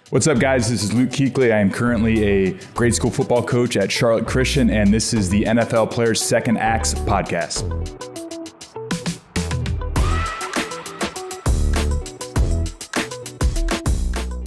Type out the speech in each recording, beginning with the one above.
What's up, guys? This is Luke Kuechly. I am currently a grade school football coach at Charlotte Christian, and this is the NFL Players Second Acts podcast.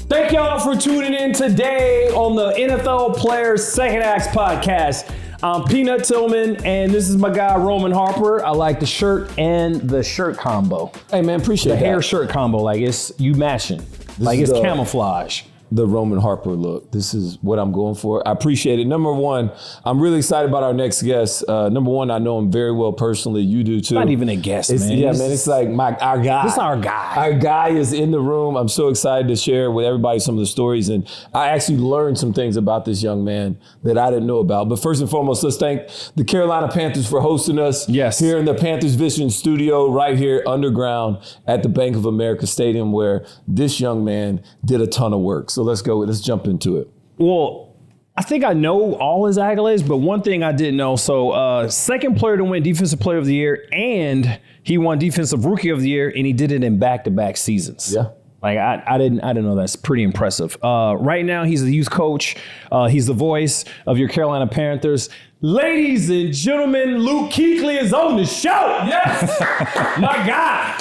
Thank y'all for tuning in today on the NFL Players Second Acts podcast. I'm Peanut Tillman, and this is my guy, Roman Harper. I like the shirt and the shirt combo. Hey, man, appreciate the that. hair shirt combo, like it's you matching. Like it's camouflage. The Roman Harper look. This is what I'm going for. I appreciate it. Number one, I'm really excited about our next guest. Number one, I know him very well personally. You do too. Not even a guest, man. Yeah, man. It's like our guy. This is our guy. Our guy is in the room. I'm so excited to share with everybody some of the stories. And I actually learned some things about this young man that I didn't know about. But first and foremost, let's thank the Carolina Panthers for hosting us here in the Panthers Vision studio right here underground at the Bank of America Stadium, where this young man did a ton of work. So let's go. Let's jump into it. Well, I think I know all his accolades, but one thing I didn't know. So second player to win Defensive Player of the Year, and he won Defensive Rookie of the Year, and he did it in back-to-back seasons. Yeah. Like I didn't know. That's pretty impressive. Right now, he's the youth coach. He's the voice of your Carolina Panthers. Ladies and gentlemen, Luke Kuechly is on the show. Yes, my guy.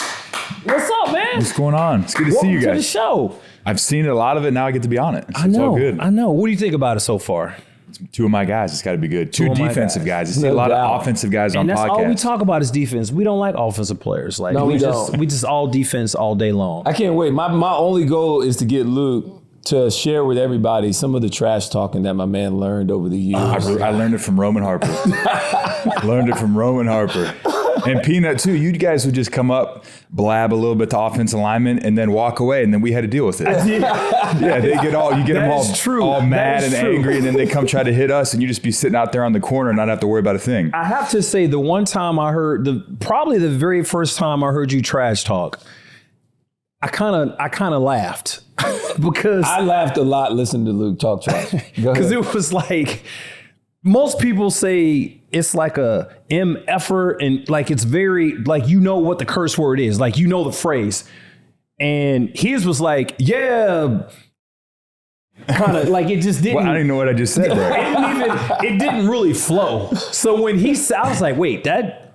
What's up, man? What's going on? It's good to see you guys. Welcome to the show. I've seen a lot of it. Now I get to be on it. It's all good. I know. What do you think about it so far? It's two of my guys. It's got to be good. Two defensive guys. I see a lot of offensive guys on podcasts. And that's all we talk about is defense. We don't like offensive players. Like, no, we don't. We just all defense all day long. I can't wait. My only goal is to get Luke to share with everybody some of the trash talking that my man learned over the years. I learned it from Roman Harper. And Peanut, too. You guys would just come up, blab a little bit to offensive linemen, and then walk away, and then we had to deal with it. Yeah, they get them all mad and angry, and then they come try to hit us, and you just be sitting out there on the corner and not have to worry about a thing. I have to say, the one time I heard, probably the very first time I heard you trash talk, I kind of laughed because I laughed a lot listening to Luke talk trash. Because it was like, most people say it's like a MFer, and like it's very, like, you know what the curse word is, like, you know the phrase. And his was like, yeah, kind of like it just didn't. Well, I didn't know what I just said there. It didn't really flow. So when he said, I was like, wait, that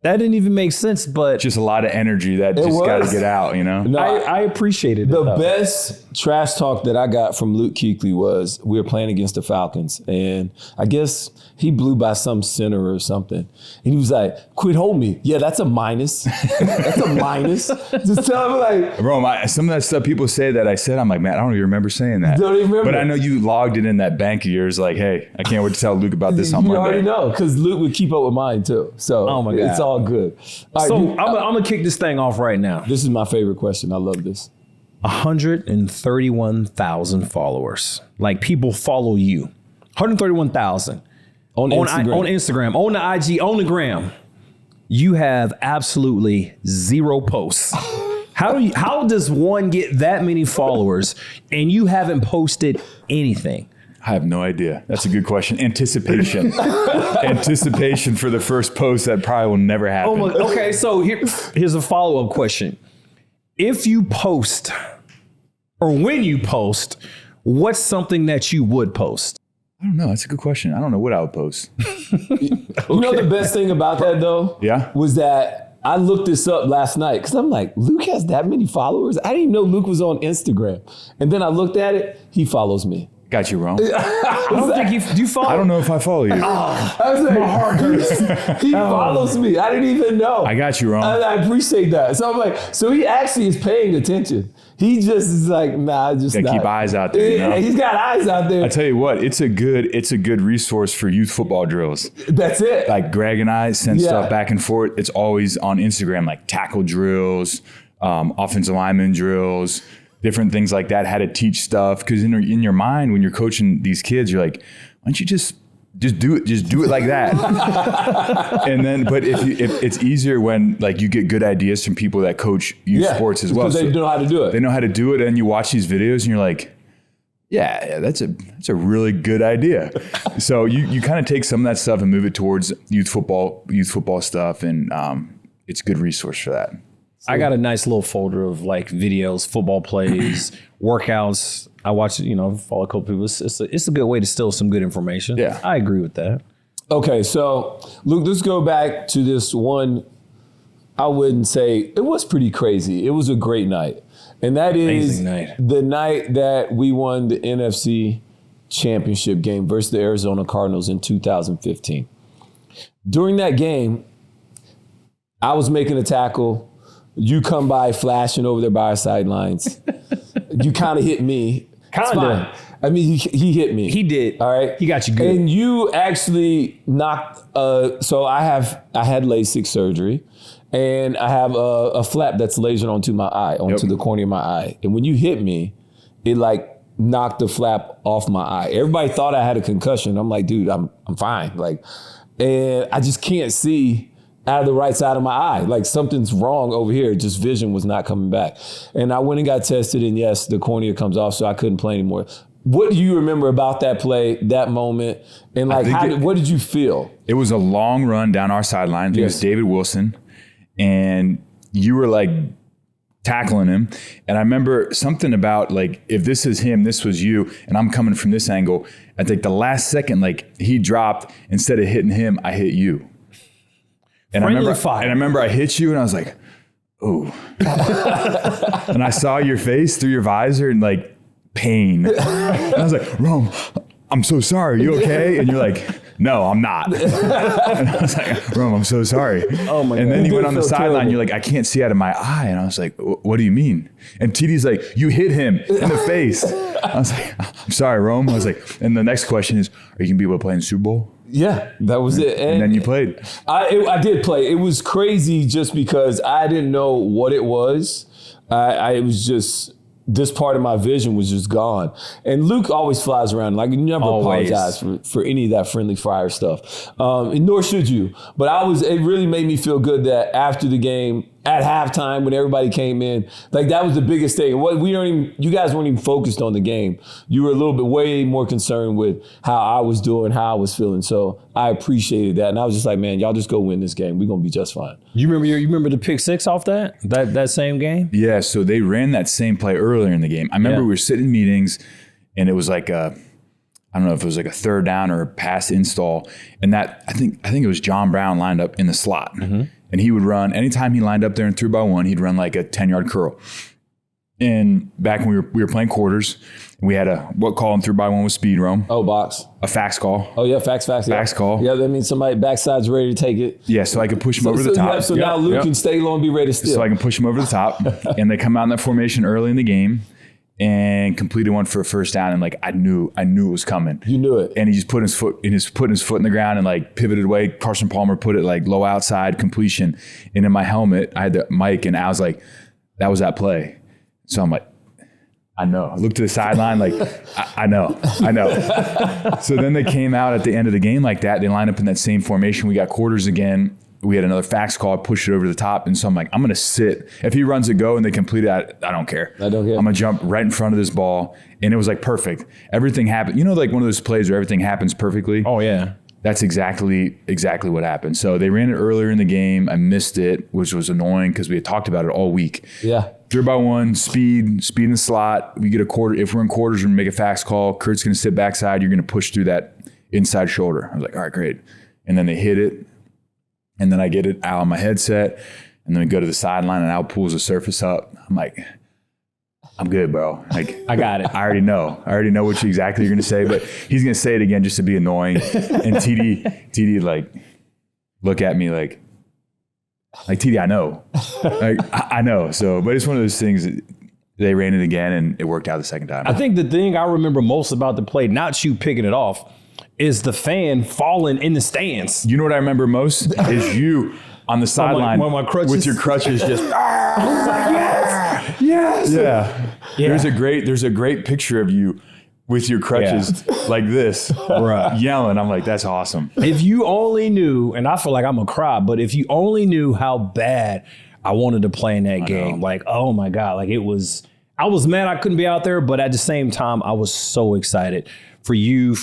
didn't even make sense, but just a lot of energy that just got to get out, you know? No, I appreciated it. The best trash talk that I got from Luke Kuechly was we were playing against the Falcons, and I guess he blew by some center or something. And he was like, quit holding me. Yeah, that's a minus. That's a minus. Just tell him, like. Bro, some of that stuff people say that I said, I'm like, man, I don't even remember saying that. Don't even remember. But I know you logged it in that bank of yours, like, hey, I can't wait to tell Luke about this on Monday. You already know, because Luke would keep up with mine too. So oh my God. It's all good. All so right, I'm going to kick this thing off right now. This is my favorite question. I love this. 131,000 followers. Like, people follow you. 131,000. On Instagram, on the IG, on the gram. You have absolutely zero posts. How does one get that many followers and you haven't posted anything? I have no idea. That's a good question. Anticipation. Anticipation for the first post that probably will never happen. Okay, so here's a follow-up question. If you post, or when you post, what's something that you would post? I don't know. That's a good question. I don't know what I would post. You know the best thing about that, though? Yeah. Was that I looked this up last night because I'm like, Luke has that many followers? I didn't even know Luke was on Instagram. And then I looked at it. He follows me. Got you wrong. I don't think do you follow? I don't know if I follow you. I was like, my heart hurts. He follows me. I didn't even know. I got you wrong. I appreciate that. So I'm like, so he actually is paying attention. He just is like, nah, just gotta keep eyes out there. You know? He's got eyes out there. I tell you what, it's a good resource for youth football drills. That's it. Like Greg and I send stuff back and forth. It's always on Instagram, like tackle drills, offensive lineman drills, different things like that. How to teach stuff, because in your mind when you're coaching these kids, you're like, why don't you just do it like that. And then, but if it's easier when like you get good ideas from people that coach youth sports as well. Because they know how to do it. They know how to do it, and you watch these videos and you're like, yeah, that's a really good idea. So you kind of take some of that stuff and move it towards youth football stuff, and it's a good resource for that. So, I got a nice little folder of like videos, football plays, workouts. I watch, follow a couple people. It's a good way to steal some good information. Yeah. I agree with that. Okay, so Luke, let's go back to this one. I wouldn't say it was pretty crazy. It was a great night. And that is the night that we won the NFC Championship game versus the Arizona Cardinals in 2015. During that game, I was making a tackle. You come by flashing over there by our sidelines. You kind of hit me. Kind of. I mean, he hit me. He did. All right. He got you good. And you actually knocked. So I had LASIK surgery, and I have a flap that's lasered onto my eye, onto the cornea of my eye. And when you hit me, it like knocked the flap off my eye. Everybody thought I had a concussion. I'm like, dude, I'm fine. Like, and I just can't see out of the right side of my eye. Like something's wrong over here. Just vision was not coming back. And I went and got tested, and yes, the cornea comes off, so I couldn't play anymore. What do you remember about that play, that moment? And like, what did you feel? It was a long run down our sideline. I think it was David Wilson. And you were like tackling him. And I remember something about like, if this is him, this was you, and I'm coming from this angle. I think the last second, like he dropped, instead of hitting him, I hit you. And I remember I hit you and I was like, oh. And I saw your face through your visor and like, pain. And I was like, Rome, I'm so sorry. You okay? And you're like, no, I'm not. And I was like, Rome, I'm so sorry. Oh my God. And then you went on the sideline. You're like, I can't see out of my eye. And I was like, what do you mean? And TD's like, you hit him in the face. I was like, I'm sorry, Rome. I was like, and the next question is, are you going to be able to play in the Super Bowl? Yeah, that was it. And then you played. I did play. It was crazy just because I didn't know what it was. It was just, this part of my vision was just gone. And Luke always flies around. Like, you never apologize for any of that friendly fire stuff. And nor should you. But it really made me feel good that after the game, at halftime, when everybody came in, like that was the biggest thing. You guys weren't even focused on the game. You were a little bit way more concerned with how I was doing, how I was feeling. So I appreciated that. And I was just like, man, y'all just go win this game. We're going to be just fine. You remember the pick six off that same game? Yeah, so they ran that same play earlier in the game. I remember we were sitting in meetings and it was like I don't know if it was like a third down or a pass install. And that I think it was John Brown lined up in the slot. Mm-hmm. And he would run, anytime he lined up there and threw by one, he'd run like a 10-yard curl. And back when we were playing quarters, we had what call and threw by one was speed roam. Oh, box. A fax call. Oh, yeah, fax. Fax call. Yeah, that means somebody backside's ready to take it. Yeah, so I could push him over the top. So now Luke can stay low and be ready to steal. So I can push him over the top. And they come out in that formation early in the game and completed one for a first down. And like, I knew it was coming. You knew it. And he just put his foot in the ground and like pivoted away. Carson Palmer put it like low outside completion. And in my helmet, I had the mic and I was like, that was that play. So I'm like, I know. I looked to the sideline like, I know. So then they came out at the end of the game like that. They lined up in that same formation. We got quarters again. We had another fax call, pushed it over the top. And so I'm like, I'm going to sit. If he runs a go and they complete it, I don't care. I'm going to jump right in front of this ball. And it was like perfect. Everything happened. You know, like one of those plays where everything happens perfectly? Oh, yeah. That's exactly what happened. So they ran it earlier in the game. I missed it, which was annoying because we had talked about it all week. Yeah. 3-by-1, speed in the slot. We get a quarter. If we're in quarters, we're going to make a fax call. Kurt's going to sit backside. You're going to push through that inside shoulder. I was like, all right, great. And then they hit it. And then I get it out on my headset. And then we go to the sideline and Al pulls the surface up. I'm like, I'm good, bro. Like, I got it. I already know what exactly you're going to say, but he's going to say it again just to be annoying. And TD like look at me like TD, I know. Like, I know. So, but it's one of those things that they ran it again and it worked out the second time. I think the thing I remember most about the play, not you picking it off, is the fan falling in the stands. You know what I remember most is you on the sideline with your crutches just yes. Yeah. There's a great picture of you with your crutches like this, yelling. I'm like, that's awesome. If you only knew, and I feel like I'm gonna cry, but if you only knew how bad I wanted to play in that game, like, oh my God, like I was mad I couldn't be out there, but at the same time, I was so excited for you,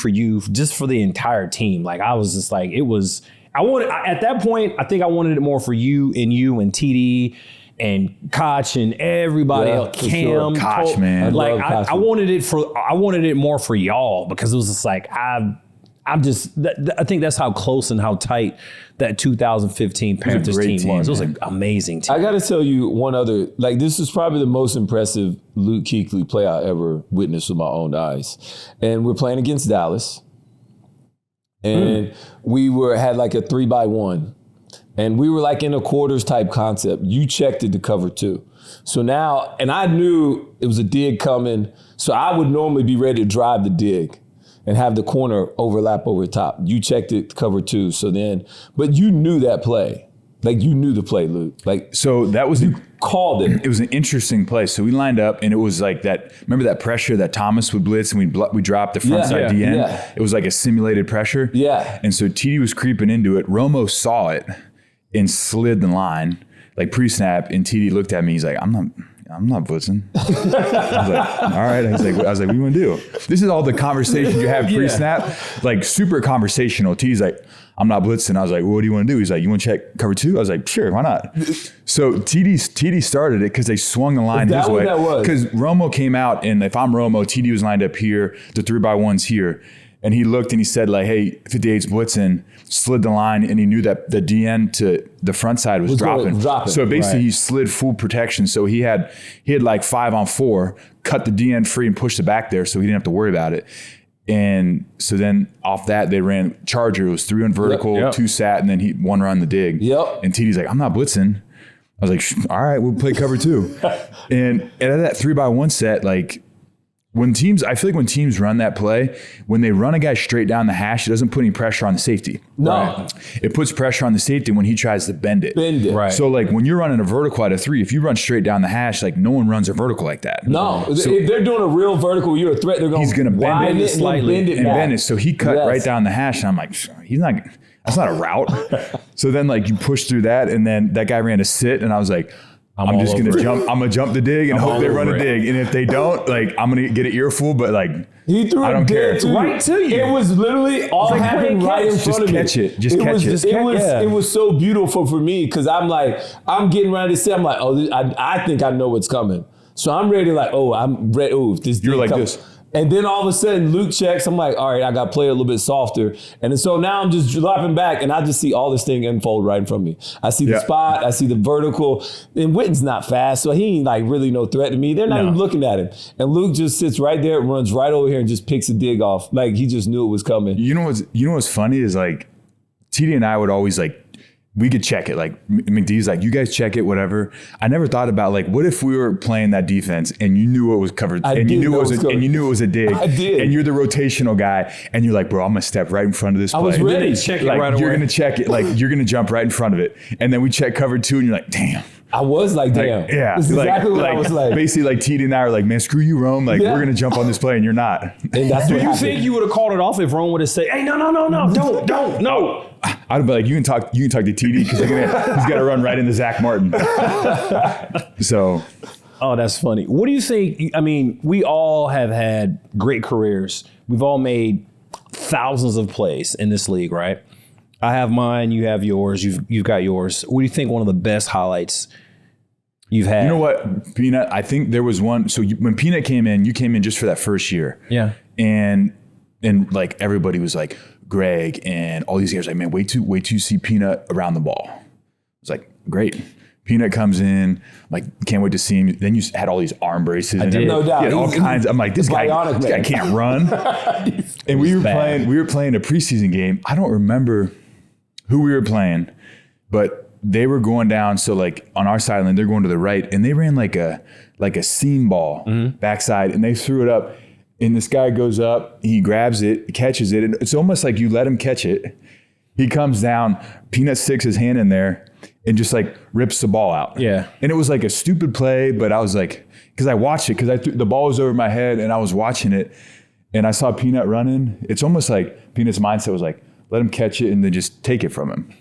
just for the entire team. Like I was just like, at that point, I think I wanted it more for you and TD and Koch and everybody else, Cam, Koch, man. Like I wanted it more for y'all because it was just like I think that's how close and how tight that 2015 Panthers team was. It was an amazing team. I got to tell you one other, like this is probably the most impressive Luke Kuechly play I ever witnessed with my own eyes. And we're playing against Dallas. And we had like a 3-by-1. And we were like in a quarters type concept. You checked it to cover 2. So now, and I knew it was a dig coming. So I would normally be ready to drive the dig and have the corner overlap over top. You checked it to cover 2. So then, but you knew that play. Like you knew the play, Luke. Like so that was you called it. It was an interesting play. So we lined up and it was like that. Remember that pressure that Thomas would blitz and we dropped the front side DN? Yeah. It was like a simulated pressure. Yeah. And so TD was creeping into it. Romo saw it and slid the line like pre-snap. And TD looked at me. He's like, I'm not blitzing. I was like, all right. I was like, what do you want to do? This is all the conversation you have pre-snap, like super conversational. TD's like, I'm not blitzing. I was like, well, what do you want to do? He's like, you want to check cover 2? I was like, sure, why not? So TD started it because they swung the line his way. Because Romo came out, and if I'm Romo, TD was lined up here, the 3-by-1's here. And he looked and he said, like, hey, 58's blitzing, slid the line, and he knew that the DN to the front side was dropping. So basically he slid full protection. So he had like 5-on-4, cut the DN free and pushed it back there so he didn't have to worry about it. And so then off that, they ran Charger. It was 3 on vertical, 2 sat, and then he 1 run the dig. And TD's like, I'm not blitzing. I was like, all right, we'll play cover 2. and at that 3-by-1 set, like I feel like when teams run that play, when they run a guy straight down the hash, it doesn't put any pressure on the safety. No. Right? It puts pressure on the safety when he tries to bend it. Right. So like when you're running a vertical out of 3, if you run straight down the hash, like no one runs a vertical like that. No. So if they're doing a real vertical, you're a threat, they're going he's going to bend it slightly and bend it. So he cut right down the hash, and I'm like, that's not a route. So then like you push through that, and then that guy ran a sit, and I was like, I'm just going to jump. I'm going to jump the dig and hope they run a dig. And if they don't, like, I'm going to get an earful, but like, he threw I don't care. Right to you. It was literally all happening right in front of me. Just catch it. It was so beautiful for me because I'm like, I'm getting ready to say, I'm like, oh, I think I know what's coming. So I'm ready, like, oh, I'm ready. Oh, if this dig comes. This. And then all of a sudden, Luke checks. I'm like, all right, I got to play a little bit softer. And so now I'm just dropping back, and I just see all this thing unfold right in front of me. I see the spot. I see the vertical. And Witten's not fast, so he ain't like really no threat to me. They're not even looking at him. And Luke just sits right there, runs right over here, and just picks a dig off. Like he just knew it was coming. You know what's funny is like TD and I would always like, we could check it. Like McDee's like, you guys check it, whatever. I never thought about like, what if we were playing that defense and you knew it was covered and you knew it was a dig. I did. And you're the rotational guy and you're like, bro, I'm gonna step right in front of this play. I was ready to check it right away. You're gonna check it, like you're gonna jump right in front of it. And then we check cover 2 and you're like, damn. I was like, damn. Yeah. That's exactly what I was like. Basically like TD and I are like, man, screw you, Rome. Like we're gonna jump on this play and you're not. And that's Do you think you would have called it off if Rome would have said, hey, no, don't, no. I'd be like, you can talk to TD because he's got to run right into Zach Martin. So, oh, that's funny. What do you think? I mean, we all have had great careers. We've all made thousands of plays in this league, right? I have mine. You have yours. You've got yours. What do you think? One of the best highlights you've had? You know what, Peanut? I think there was one. So when Peanut came in, you came in just for that first year. Yeah. And like everybody was like, Greg and all these guys like, man, wait to see Peanut around the ball. It's like, great. Peanut comes in, like, can't wait to see him. Then you had all these arm braces. I did, no doubt. All kinds. I'm like, this guy can't run. And we were playing a preseason game. I don't remember who we were playing, but they were going down. So like on our sideline, they're going to the right, and they ran like a seam ball backside, and they threw it up. And this guy goes up, he grabs it, catches it, and it's almost like you let him catch it. He comes down, Peanut sticks his hand in there and just like rips the ball out. Yeah. And it was like a stupid play, but I was like, because I watched it, because the ball was over my head and I was watching it and I saw Peanut running. It's almost like Peanut's mindset was like, let him catch it and then just take it from him.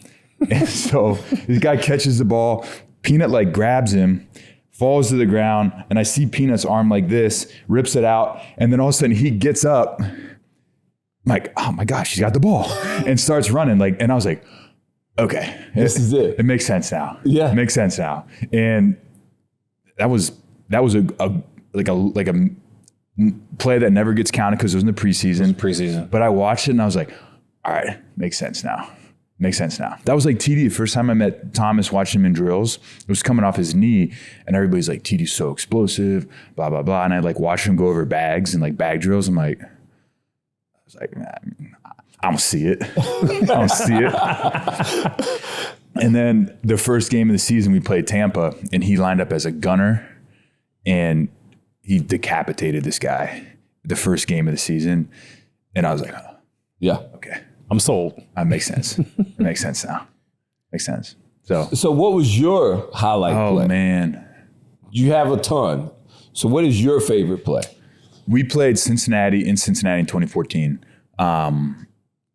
And so this guy catches the ball, Peanut like grabs him, falls to the ground, and I see Peanut's arm like this, rips it out, and then all of a sudden he gets up, I'm like, oh my gosh, he's got the ball, and starts running. Like, and I was like, okay, this is it. It makes sense now. Yeah. It makes sense now. And that was a play that never gets counted because it was in the preseason. But I watched it and I was like, all right, makes sense now. Makes sense now. That was like TD. The first time I met Thomas, watching him in drills, it was coming off his knee, and everybody's like, TD's so explosive, blah, blah, blah. And I like watched him go over bags and like bag drills. I was like, man, I don't see it. I don't see it. And then the first game of the season, we played Tampa, and he lined up as a gunner, and he decapitated this guy the first game of the season. And I was like, oh, yeah, okay. I'm sold. That makes sense. It makes sense now. Makes sense. So what was your highlight play? Oh, man. You have a ton. So what is your favorite play? We played Cincinnati in 2014. And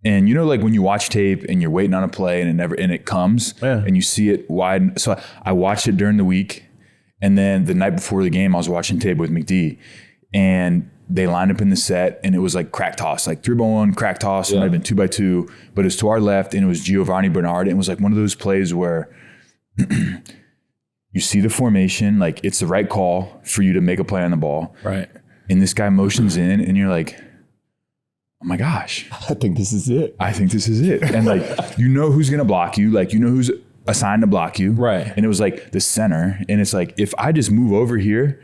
you know, like when you watch tape and you're waiting on a play and it comes and you see it wide. So I watched it during the week. And then the night before the game, I was watching tape with McD, and they lined up in the set, and it was like crack toss, like 3-by-1 crack toss. It might have been 2-by-2, but it was to our left, and it was Giovanni Bernard. And it was like one of those plays where you see the formation, like it's the right call for you to make a play on the ball. Right. And this guy motions in, and you're like, oh my gosh. I think this is it. I think this is it. And like, you know who's going to block you. Like, you know who's assigned to block you. Right. And it was like the center. And it's like, if I just move over here,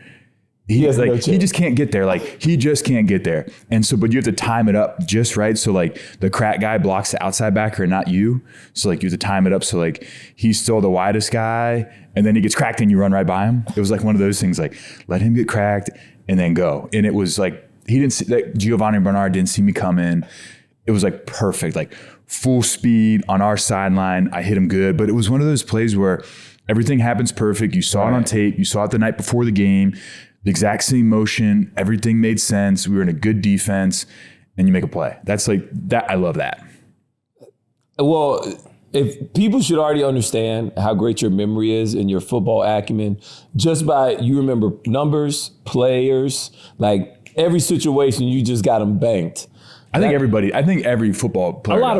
he just can't get there. Like, he just can't get there. And so, but you have to time it up just right. So like the crack guy blocks the outside backer and not you. So like you have to time it up. So like he's still the widest guy, and then he gets cracked and you run right by him. It was like one of those things, like let him get cracked and then go. And it was like, he didn't see, like Giovanni Bernard didn't see me come in. It was like perfect, like full speed on our sideline. I hit him good, but it was one of those plays where everything happens perfect. You saw it on tape. You saw it the night before the game. The exact same motion, everything made sense. We were in a good defense, and you make a play. That's like that. I love that. Well, if people should already understand how great your memory is and your football acumen, just by you remember numbers, players, like every situation, you just got them banked. I think every football player. I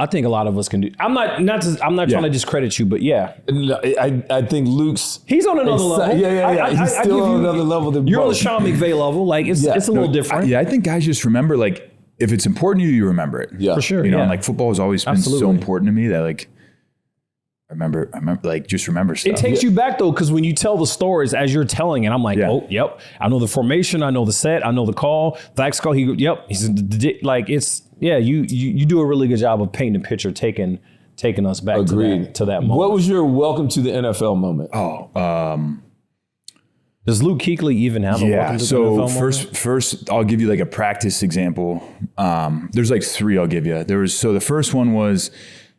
think a lot of us can do. I'm not trying to discredit you, but yeah. I think Luke's. He's on another level. Yeah. He's still on another level than you're both. On the Sean McVay level. Like it's a little different. I think guys just remember, like, if it's important to you, you remember it. Yeah. For sure. You know, and like football has always been so important to me that like I remember like just remember stuff. It takes you back though, because when you tell the stories as you're telling it, I'm like, oh, yep. I know the formation, I know the set, I know the call. Vax call, he's like it's you do a really good job of painting a picture, taking us back to that moment. What was your welcome to the NFL moment? Does Luke Kuechly even have a welcome to the NFL moment? First I'll give you like a practice example. There's like 3 I'll give you. The first one was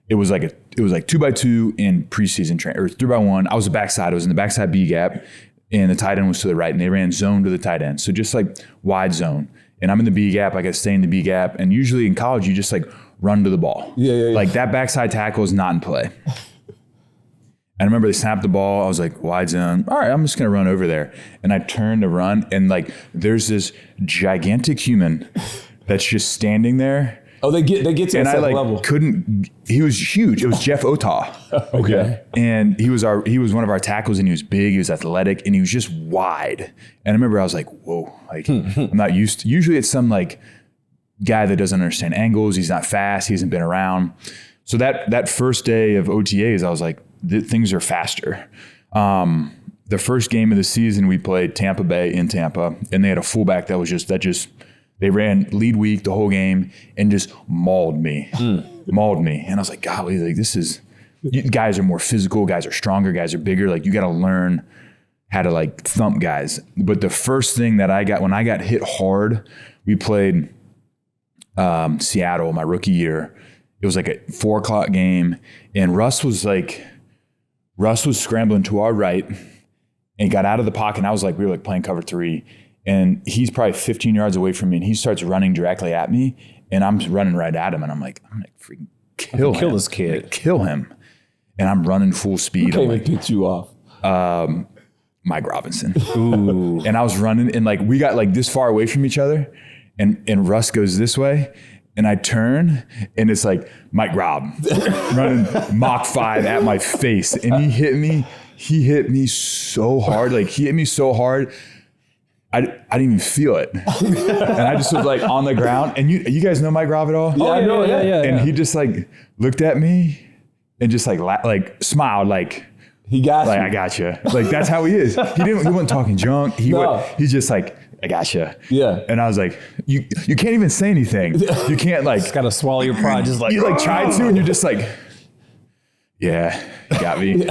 it was like 2-by-2 in preseason training, or 3-by-1. I was the backside. I was in the backside B gap, and the tight end was to the right, and they ran zone to the tight end. So just like wide zone. And I'm in the B gap. I got to stay in the B gap. And usually in college, you just like run to the ball. Yeah. Like that backside tackle is not in play. And I remember they snapped the ball. I was like, wide zone. All right, I'm just going to run over there. And I turned to run, and like there's this gigantic human that's just standing there. Oh, they get to and that level. He was huge. It was Jeff Otah. Okay. And he was one of our tackles, and he was big, he was athletic, and he was just wide. And I remember I was like, whoa, like I'm not used to, usually it's some like guy that doesn't understand angles. He's not fast. He hasn't been around. So that first day of OTAs, I was like, things are faster. The first game of the season, we played Tampa Bay in Tampa, and they had a fullback that they ran lead week the whole game and just mauled me. And I was like, golly, like guys are more physical, guys are stronger, guys are bigger. Like you got to learn how to like thump guys. But the first thing that I got when I got hit hard, we played Seattle my rookie year. It was like a 4:00 game, and Russ was scrambling to our right and got out of the pocket. And I was like, we were like playing cover 3. And he's probably 15 yards away from me, and he starts running directly at me, and I'm running right at him, and I'm like, I'm gonna freaking kill this kid, kill him, and I'm running full speed. Who came and picked you off? Mike Robinson. Ooh. And I was running, and like we got like this far away from each other, and Russ goes this way, and I turn, and it's like Mike Robb running Mach 5 at my face. And he hit me so hard. Like, he hit me so hard, I didn't even feel it. And I just was like on the ground. And you guys know Mike Robb at all? Oh, yeah. And he just like looked at me and just like smiled, like, he got like, you. I got you. Like, that's how he is. He wasn't talking junk. He's just like, I got you. Yeah. And I was like, you can't even say anything. You can't like. Just gotta swallow your pride. Just like you like try to, and you're just like, yeah, you got me.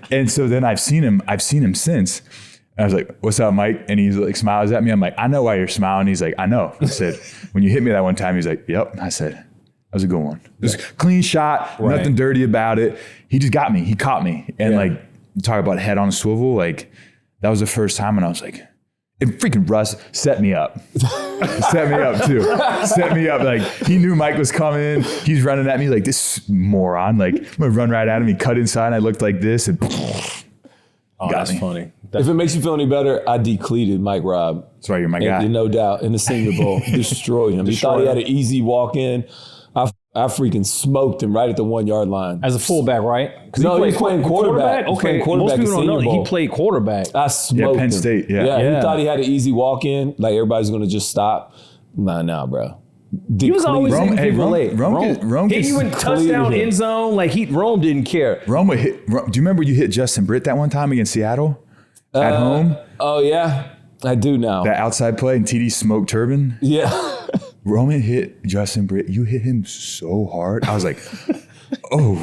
And so then I've seen him since. And I was like, what's up, Mike? And he's like, smiles at me. I'm like, I know why you're smiling. He's like, I know. I said, when you hit me that one time, he's like, yep. I said, that was a good one. It was a clean shot, nothing dirty about it. He just got me. He caught me. And like, talk about head on a swivel. Like, that was the first time, and I was like, and freaking Russ set me up. Set me up too. Set me up. Like, he knew Mike was coming. He's running at me like, this moron. Like, I'm gonna run right at him. He cut inside, and I looked like this, and that's funny. If it makes you feel any better, I decleated Mike Robb. That's right, you're my guy. No doubt. In the Senior Bowl, destroyed him. He thought he had an easy walk in. I freaking smoked him right at the 1 yard line. As a fullback, right? No, he was playing quarterback. Okay, most people don't know that he played quarterback. I smoked Penn him. State, He thought he had an easy walk in. Like, everybody's going to just stop. Nah, bro. He was always Rome, hitting people late. Rome hit you in touchdown, end zone. Like, Rome didn't care. Rome would hit. Do you remember you hit Justin Britt that one time against Seattle at home? Oh, yeah. I do now. That outside play and TD smoked Turbin? Yeah. Roman hit Justin Britt. You hit him so hard. I was like, oh.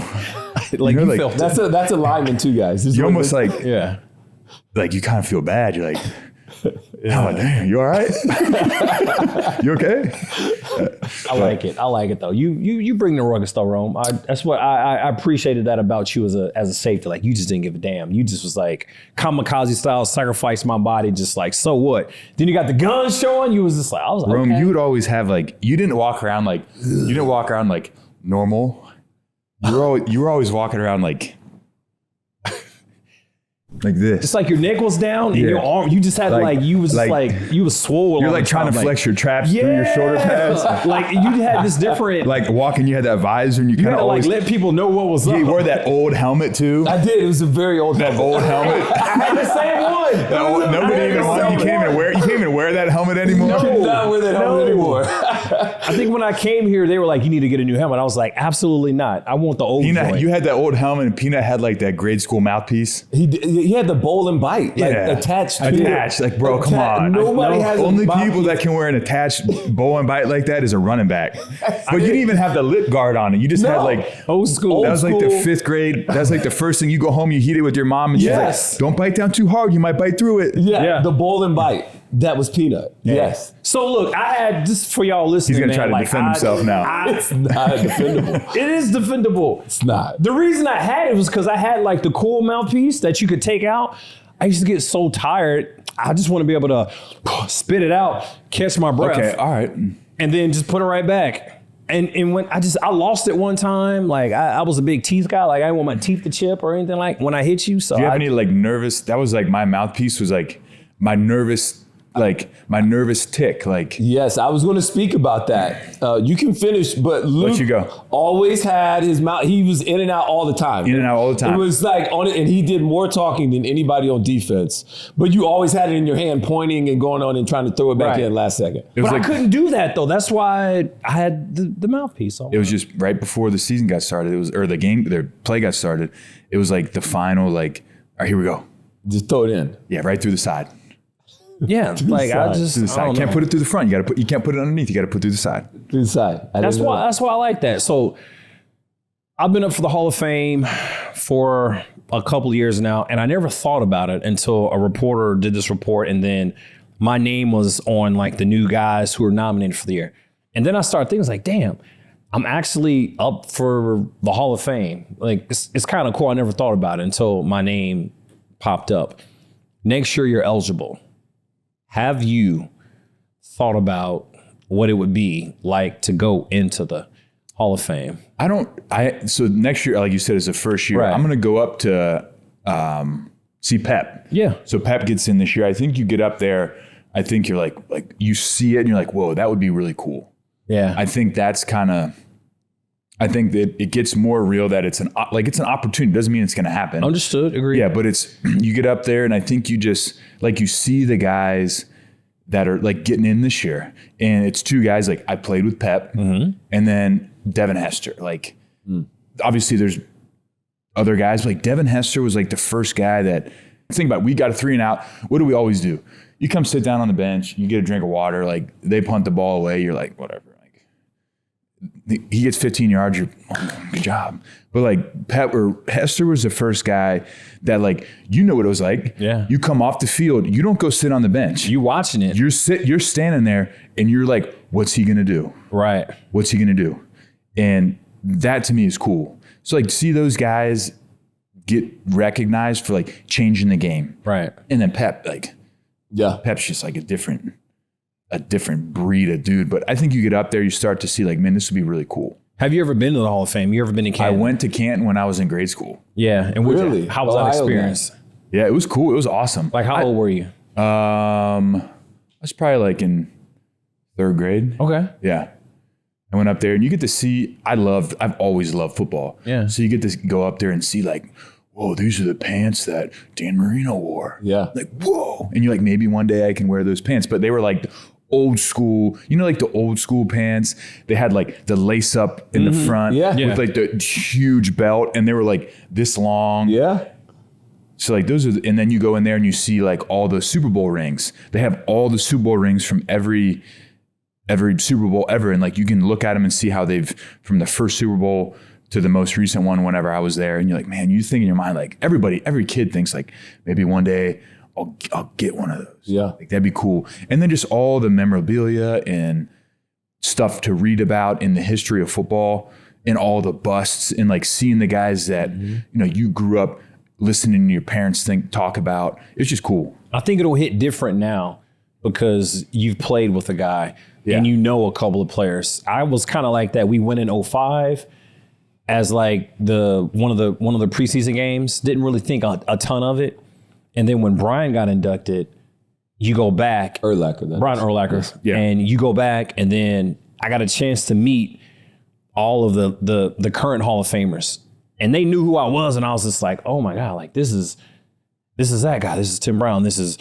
Like, you felt that's a lineman too, guys. You almost like, yeah. Like, you kind of feel bad. You're like, oh, damn, you all right? You okay? I like it though. You bring the rugged though, Rome. That's what I appreciated that about you as a safety. Like, you just didn't give a damn. You just was like kamikaze style, sacrifice my body, just like, so what? Then you got the gun showing. You was just like, I was like, Rome, okay. you would always have like, you didn't walk around like normal. You were always walking around like this. Just like your neck was down and your arm, you just had you was swollen. You're like trying to flex your traps through your shoulder pads. Like, you had this different. Like walking, you had that visor and you kind of always let people know what was up. You wore that old helmet too. I did. It was a very old helmet. That old helmet. I had the same one. Nobody even wanted. You can't even wear that helmet anymore. No, you cannot wear that helmet anymore. I think when I came here, they were like, you need to get a new helmet. I was like, absolutely not. I want the old Peanut, you had that old helmet, and Peanut had like that grade school mouthpiece. He had the bowl and bite, like attached. Like, bro, come on. Nobody has only people that can wear an attached bowl and bite like that is a running back. But you didn't even have the lip guard on it. You just had like old school. That was like the fifth grade. That's like the first thing you go home, you heat it with your mom, and she's like, "Don't bite down too hard. You might bite through it." Yeah, the bowl and bite. That was Peanut. Yeah. Yes. So look, I had just for y'all listening. He's gonna try to defend himself now. It's not defendable. It is defendable. It's not. The reason I had it was because I had like the cool mouthpiece that you could take out. I used to get so tired. I just want to be able to spit it out, catch my breath. Okay, all right. And then just put it right back. And when I lost it one time, like I was a big teeth guy. Like, I didn't want my teeth to chip or anything like when I hit you. So do you have any like nervous? That was like my mouthpiece was like my nervous tick. Like, yes, I was going to speak about that. You can finish, but Luke let you go. Always had his mouth. He was in and out all the time. In and out all the time. It was like on it, and he did more talking than anybody on defense. But you always had it in your hand, pointing and going on and trying to throw it back in last second. But I couldn't do that though. That's why I had the mouthpiece on. It was just right before the season got started. The play got started. It was like the final, like, all right, here we go. Just throw it in. Yeah, right through the side. Yeah, like I just Through the side. You can't put it through the front. You can't put it underneath. You got to put it through the side. Through the side. That's why I like that. So I've been up for the Hall of Fame for a couple of years now, and I never thought about it until a reporter did this report, and then my name was on like the new guys who were nominated for the year. And then I started thinking, like, damn, I'm actually up for the Hall of Fame. Like, it's kind of cool. I never thought about it until my name popped up. Next year, you're eligible. Have you thought about what it would be like to go into the Hall of Fame? So next year, like you said, is the first year. Right. I'm going to go up to see Pep. Yeah. So Pep gets in this year. I think you get up there. I think you're like you see it and you're like, whoa, that would be really cool. Yeah. I think that's I think that it gets more real that it's an opportunity. Doesn't mean it's going to happen. Understood. Agreed. Yeah, but you get up there and I think you just you see the guys that are getting in this year, and it's two guys I played with Pep, and then Devin Hester. Obviously there's other guys, Devin Hester was the first guy that, think about it, we got a 3-and-out. What do we always do? You come sit down on the bench, you get a drink of water, they punt the ball away, you're whatever. He gets 15 yards, you're good job. But Pep or Hester was the first guy that what it was like. Yeah. You come off the field, you don't go sit on the bench. You watching it. You're standing there and you're what's he gonna do? Right. What's he gonna do? And that to me is cool. So see those guys get recognized for changing the game. Right. And then Pep, Pep's just a different breed of dude. But I think you get up there, you start to see man, this would be really cool. Have you ever been to the Hall of Fame? You ever been to Canton? I went to Canton when I was in grade school. Yeah. And really? How was that experience? Yeah, it was cool. It was awesome. How old were you? I was probably in 3rd grade. Okay. Yeah. I went up there and you get to see, I've always loved football. Yeah. So you get to go up there and see whoa, these are the pants that Dan Marino wore. Yeah. Whoa. And you're maybe one day I can wear those pants. But they were old school, the old school pants. They had the lace up in the front with the huge belt, and they were this long. Yeah. So those are, and then you go in there and you see all the Super Bowl rings. They have all the Super Bowl rings from every Super Bowl ever, and you can look at them and see how they've, from the first Super Bowl to the most recent one whenever I was there, and you're man, you think in your mind every kid thinks maybe one day I'll get one of those. Yeah. That'd be cool. And then just all the memorabilia and stuff to read about in the history of football and all the busts and seeing the guys that, you grew up listening to your parents talk about. It's just cool. I think it'll hit different now because you've played with a guy and a couple of players. I was kind of like that. We went in 2005 as the one of the preseason games. Didn't really think a ton of it. And then when Brian got inducted, you go back. Brian Urlacher. Yeah. And you go back, and then I got a chance to meet all of the current Hall of Famers. And they knew who I was, and I was just oh my God, this is that guy. This is Tim Brown. This is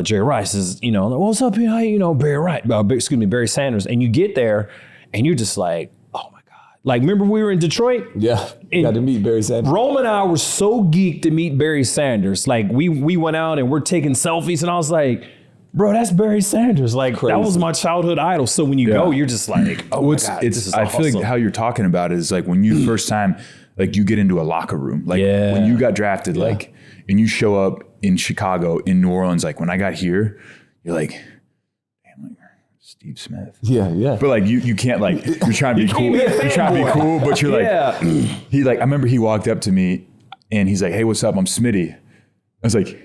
Jerry Rice. This is, what's up here? How Barry Sanders. And you get there, and you're just oh my God. Remember we were in Detroit? Yeah. Got to meet Barry Sanders. Rome and I were so geeked to meet Barry Sanders. We went out and we're taking selfies, and I was bro, that's Barry Sanders. That was my childhood idol. So when you go, you're just oh my God, this is I awesome. feel how you're talking about it is when you first time, you get into a locker room. When you got drafted, and you show up in Chicago, in New Orleans, when I got here, you're damn, Steve Smith. Yeah, yeah. But you can't you're trying to be cool. You're trying to be cool, but you're he I remember he walked up to me and he's hey, what's up? I'm Smitty. I was hey,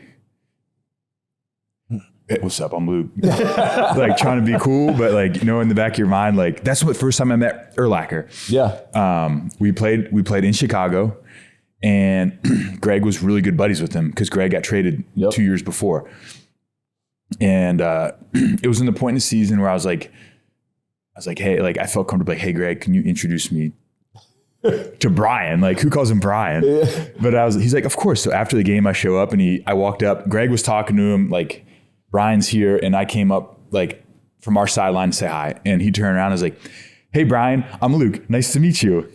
what's up? I'm Luke. Trying to be cool, but in the back of your mind, that's what first time I met Urlacher. Yeah. We played in Chicago, and Greg was really good buddies with him because Greg got traded 2 years before. And it was in the point in the season where I was hey, I felt comfortable. Hey, Greg, can you introduce me to Brian? Who calls him Brian? Yeah. But he's of course. So after the game, I show up and I walked up. Greg was talking to him Brian's here, and I came up from our sideline to say hi, and he turned around and was hey, Brian, I'm Luke. Nice to meet you.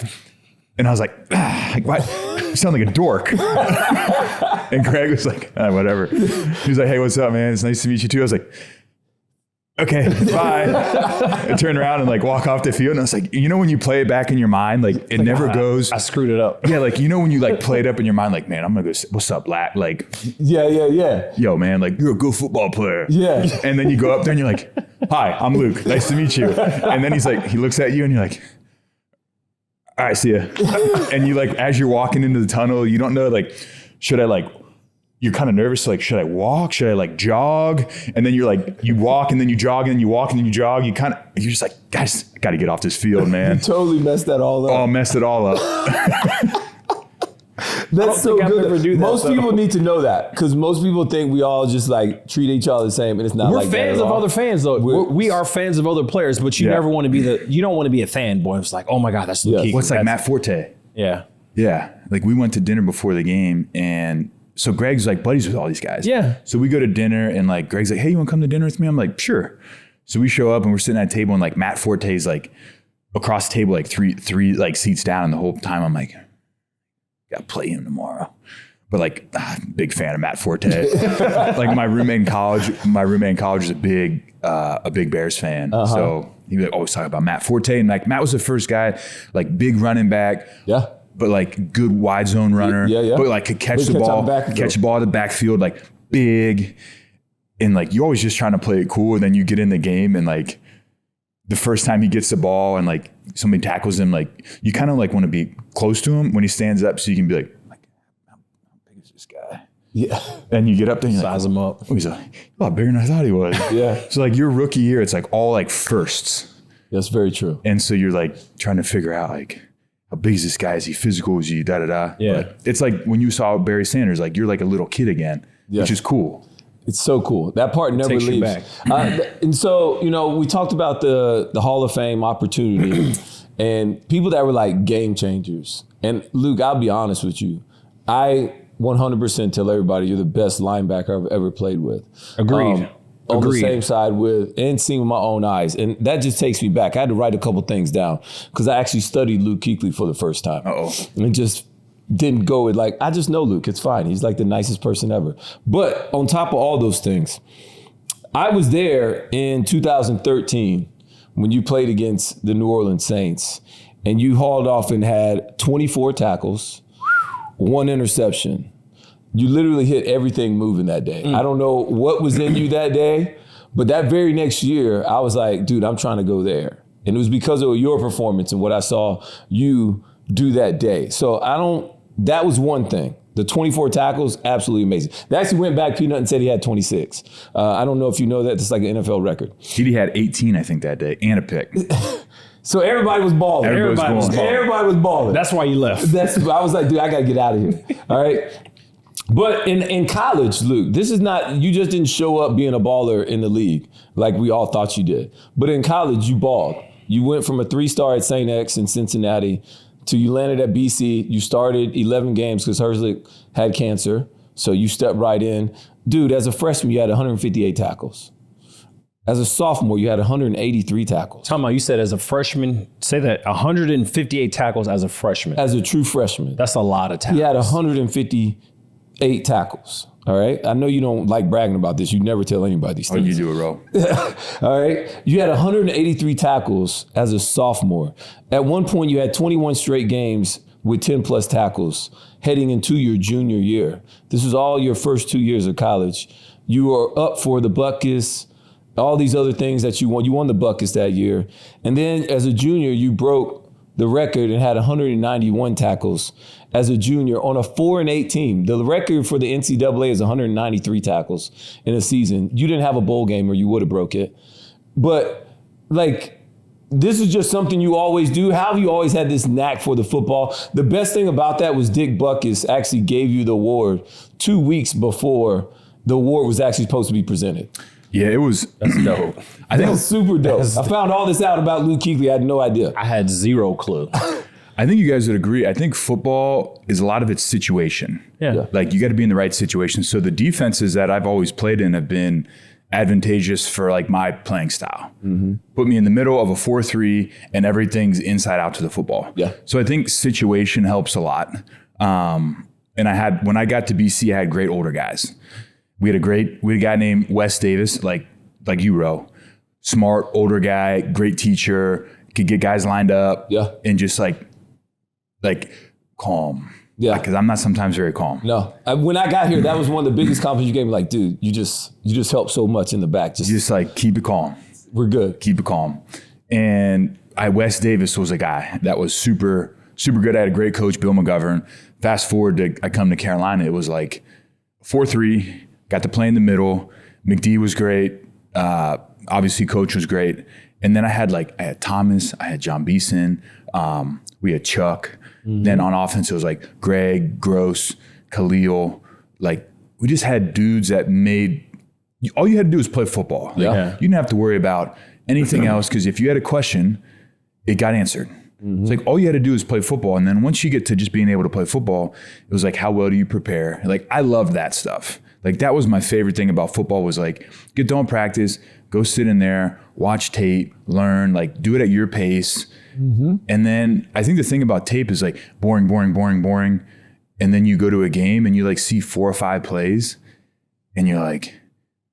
And I was what? You sound like a dork. And Greg was whatever. He was hey, what's up, man? It's nice to meet you too. I was okay, bye. I turn around and walk off the field, and I was when you play it back in your mind, it never goes. I screwed it up. Yeah, when you play it up in your mind, man, I'm gonna go. What's up, Lat? Yeah. Yo, man, you're a good football player. Yeah. And then you go up there and you're hi, I'm Luke. Nice to meet you. And then he's he looks at you and you're all right, see ya. And you as you're walking into the tunnel, you don't know should I you're kind of nervous. Should I walk? Should I jog? And then you're you walk and then you jog and then you walk and then you jog. You're just guys, I got to get off this field, man. You totally messed that all up. Oh, messed it all up. That's so good. Ever do that, most people need to know that because most people think we all just like treat each other the same, and it's not. We're like fans that of other fans, though. We are fans of other players, but you never want to be you don't want to be a fanboy. It's like, oh my God, that's Luke Kuechly. What's like Matt Forte? Yeah. Yeah. Like we went to dinner before the game, and so Greg's like buddies with all these guys. Yeah. So we go to dinner, and like Greg's like, hey, you want to come to dinner with me? I'm like, sure. So we show up, and we're sitting at a table, and like Matt Forte's like across the table, like three like seats down, and the whole time I'm like, gotta play him tomorrow. But like, big fan of Matt Forte. Like my roommate in college is a big Bears fan. So he would always talk about Matt Forte, and like Matt was the first guy, like big running back. Yeah. But like good wide zone runner. Yeah. But like could catch the ball in the backfield, like big. And like you're always just trying to play it cool. And then you get in the game, and like the first time he gets the ball and like somebody tackles him, like you kind of like want to be close to him when he stands up, so you can be like how big is this guy? Yeah. And you get up there and size him up. Oh, he's a lot bigger than I thought he was. Yeah. So like your rookie year, it's like all like firsts. That's very true. And so you're like trying to figure out like, how big is this guy? Is he physical? Is he da-da-da? Yeah. But it's like when you saw Barry Sanders, like you're like a little kid again, which is cool. It's so cool. That part never Takes you leaves. back. And so, we talked about the Hall of Fame opportunity and people that were like game changers. And Luke, I'll be honest with you. I 100% tell everybody you're the best linebacker I've ever played with. Agreed. On the same side with, and seeing with my own eyes. And that just takes me back. I had to write a couple things down because I actually studied Luke Kuechly for the first time. And just didn't go with like, I just know Luke, it's fine. He's like the nicest person ever. But on top of all those things, I was there in 2013 when you played against the New Orleans Saints and you hauled off and had 24 tackles, 1 interception. You literally hit everything moving that day. I don't know what was in you that day, but that very next year, I was like, dude, I'm trying to go there. And it was because of your performance and what I saw you do that day. So that was one thing. The 24 tackles, absolutely amazing. They actually went back, Peanut, and said he had 26. I don't know if you know that. It's like an NFL record. He had 18, I think, that day, and a pick. So everybody was balling. Everybody was balling. That's why you left. I was like, dude, I got to get out of here. All right. But in college, Luke, this is not, you just didn't show up being a baller in the league like we all thought you did. But in college, you balled. You went from a 3-star at St. X in Cincinnati to you landed at BC. You started 11 games because Herzlich had cancer. So you stepped right in. Dude, as a freshman, you had 158 tackles. As a sophomore, you had 183 tackles. Talking about, you said as a freshman, say that 158 tackles as a freshman. As a true freshman. That's a lot of tackles. He had 158 tackles. All right. I know you don't like bragging about this. You never tell anybody these things. Oh, you do it, Ro. All right. You had 183 tackles as a sophomore. At one point, you had 21 straight games with 10 plus tackles heading into your junior year. This was all your first 2 years of college. You were up for the Buckus, all these other things that you won. You won the Buckus that year. And then as a junior, you broke the record and had 191 tackles as a junior on a 4-8 team. The record for the NCAA is 193 tackles in a season. You didn't have a bowl game or you would have broke it. But like, this is just something you always do. How have you always had this knack for the football? The best thing about that was Dick Butkus actually gave you the award 2 weeks before the award was actually supposed to be presented. Yeah, that's dope. I think it was super dope. I found all this out about Luke Kuechly. I had no idea. I had zero clue. I think you guys would agree. I think football is a lot of its situation. Yeah. Like you got to be in the right situation. So the defenses that I've always played in have been advantageous for like my playing style. Mm-hmm. Put me in the middle of a 4-3 and everything's inside out to the football. Yeah. So I think situation helps a lot. And when I got to BC, I had great older guys. We had a guy named Wes Davis, like you, Ro. Smart, older guy, great teacher, could get guys lined up. Yeah. And just like calm. Yeah. Because I'm not sometimes very calm. No. When I got here, that was one of the biggest compliments you gave me. Like, dude, you just helped so much in the back. Just like keep it calm. We're good. Keep it calm. And Wes Davis was a guy that was super, super good. I had a great coach, Bill McGovern. Fast forward I come to Carolina, it was like 4-3. Got to play in the middle. McD was great. Obviously, coach was great. And then I had Thomas. I had John Beeson. We had Chuck. Then on offense, it was like Greg, Gross, Khalil. Like we just had dudes that made, all you had to do was play football. Like, you didn't have to worry about anything else because if you had a question, it got answered. It's like all you had to do is play football. And then once you get to just being able to play football, it was like, how well do you prepare? Like I loved that stuff. Like that was my favorite thing about football was like, get done practice, go sit in there, watch tape, learn, like do it at your pace. And then I think the thing about tape is like boring. And then you go to a game and you like see 4 or 5 plays and you're like,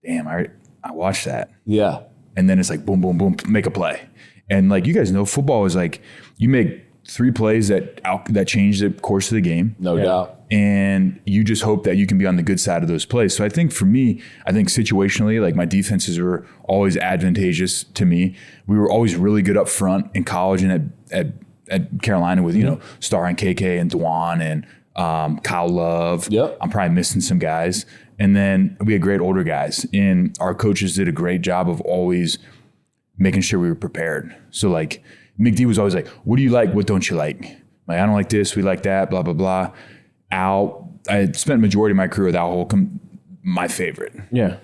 damn, I watched that. Yeah. And then it's like boom, boom, boom, make a play. And like you guys know, football is like you make 3 plays that change the course of the game. No doubt. And you just hope that you can be on the good side of those plays. So I think for me, I think situationally, like my defenses were always advantageous to me. We were always really good up front in college and at Carolina with, you know, Star and KK and Dwan and Kyle Love. Yep. I'm probably missing some guys. And then we had great older guys. And our coaches did a great job of always making sure we were prepared. So like McD was always like, what do you like? What don't you like? Like, I don't like this. We like that, blah, blah, blah. Al, I spent the majority of my career with Al Holcomb, my favorite. Yeah.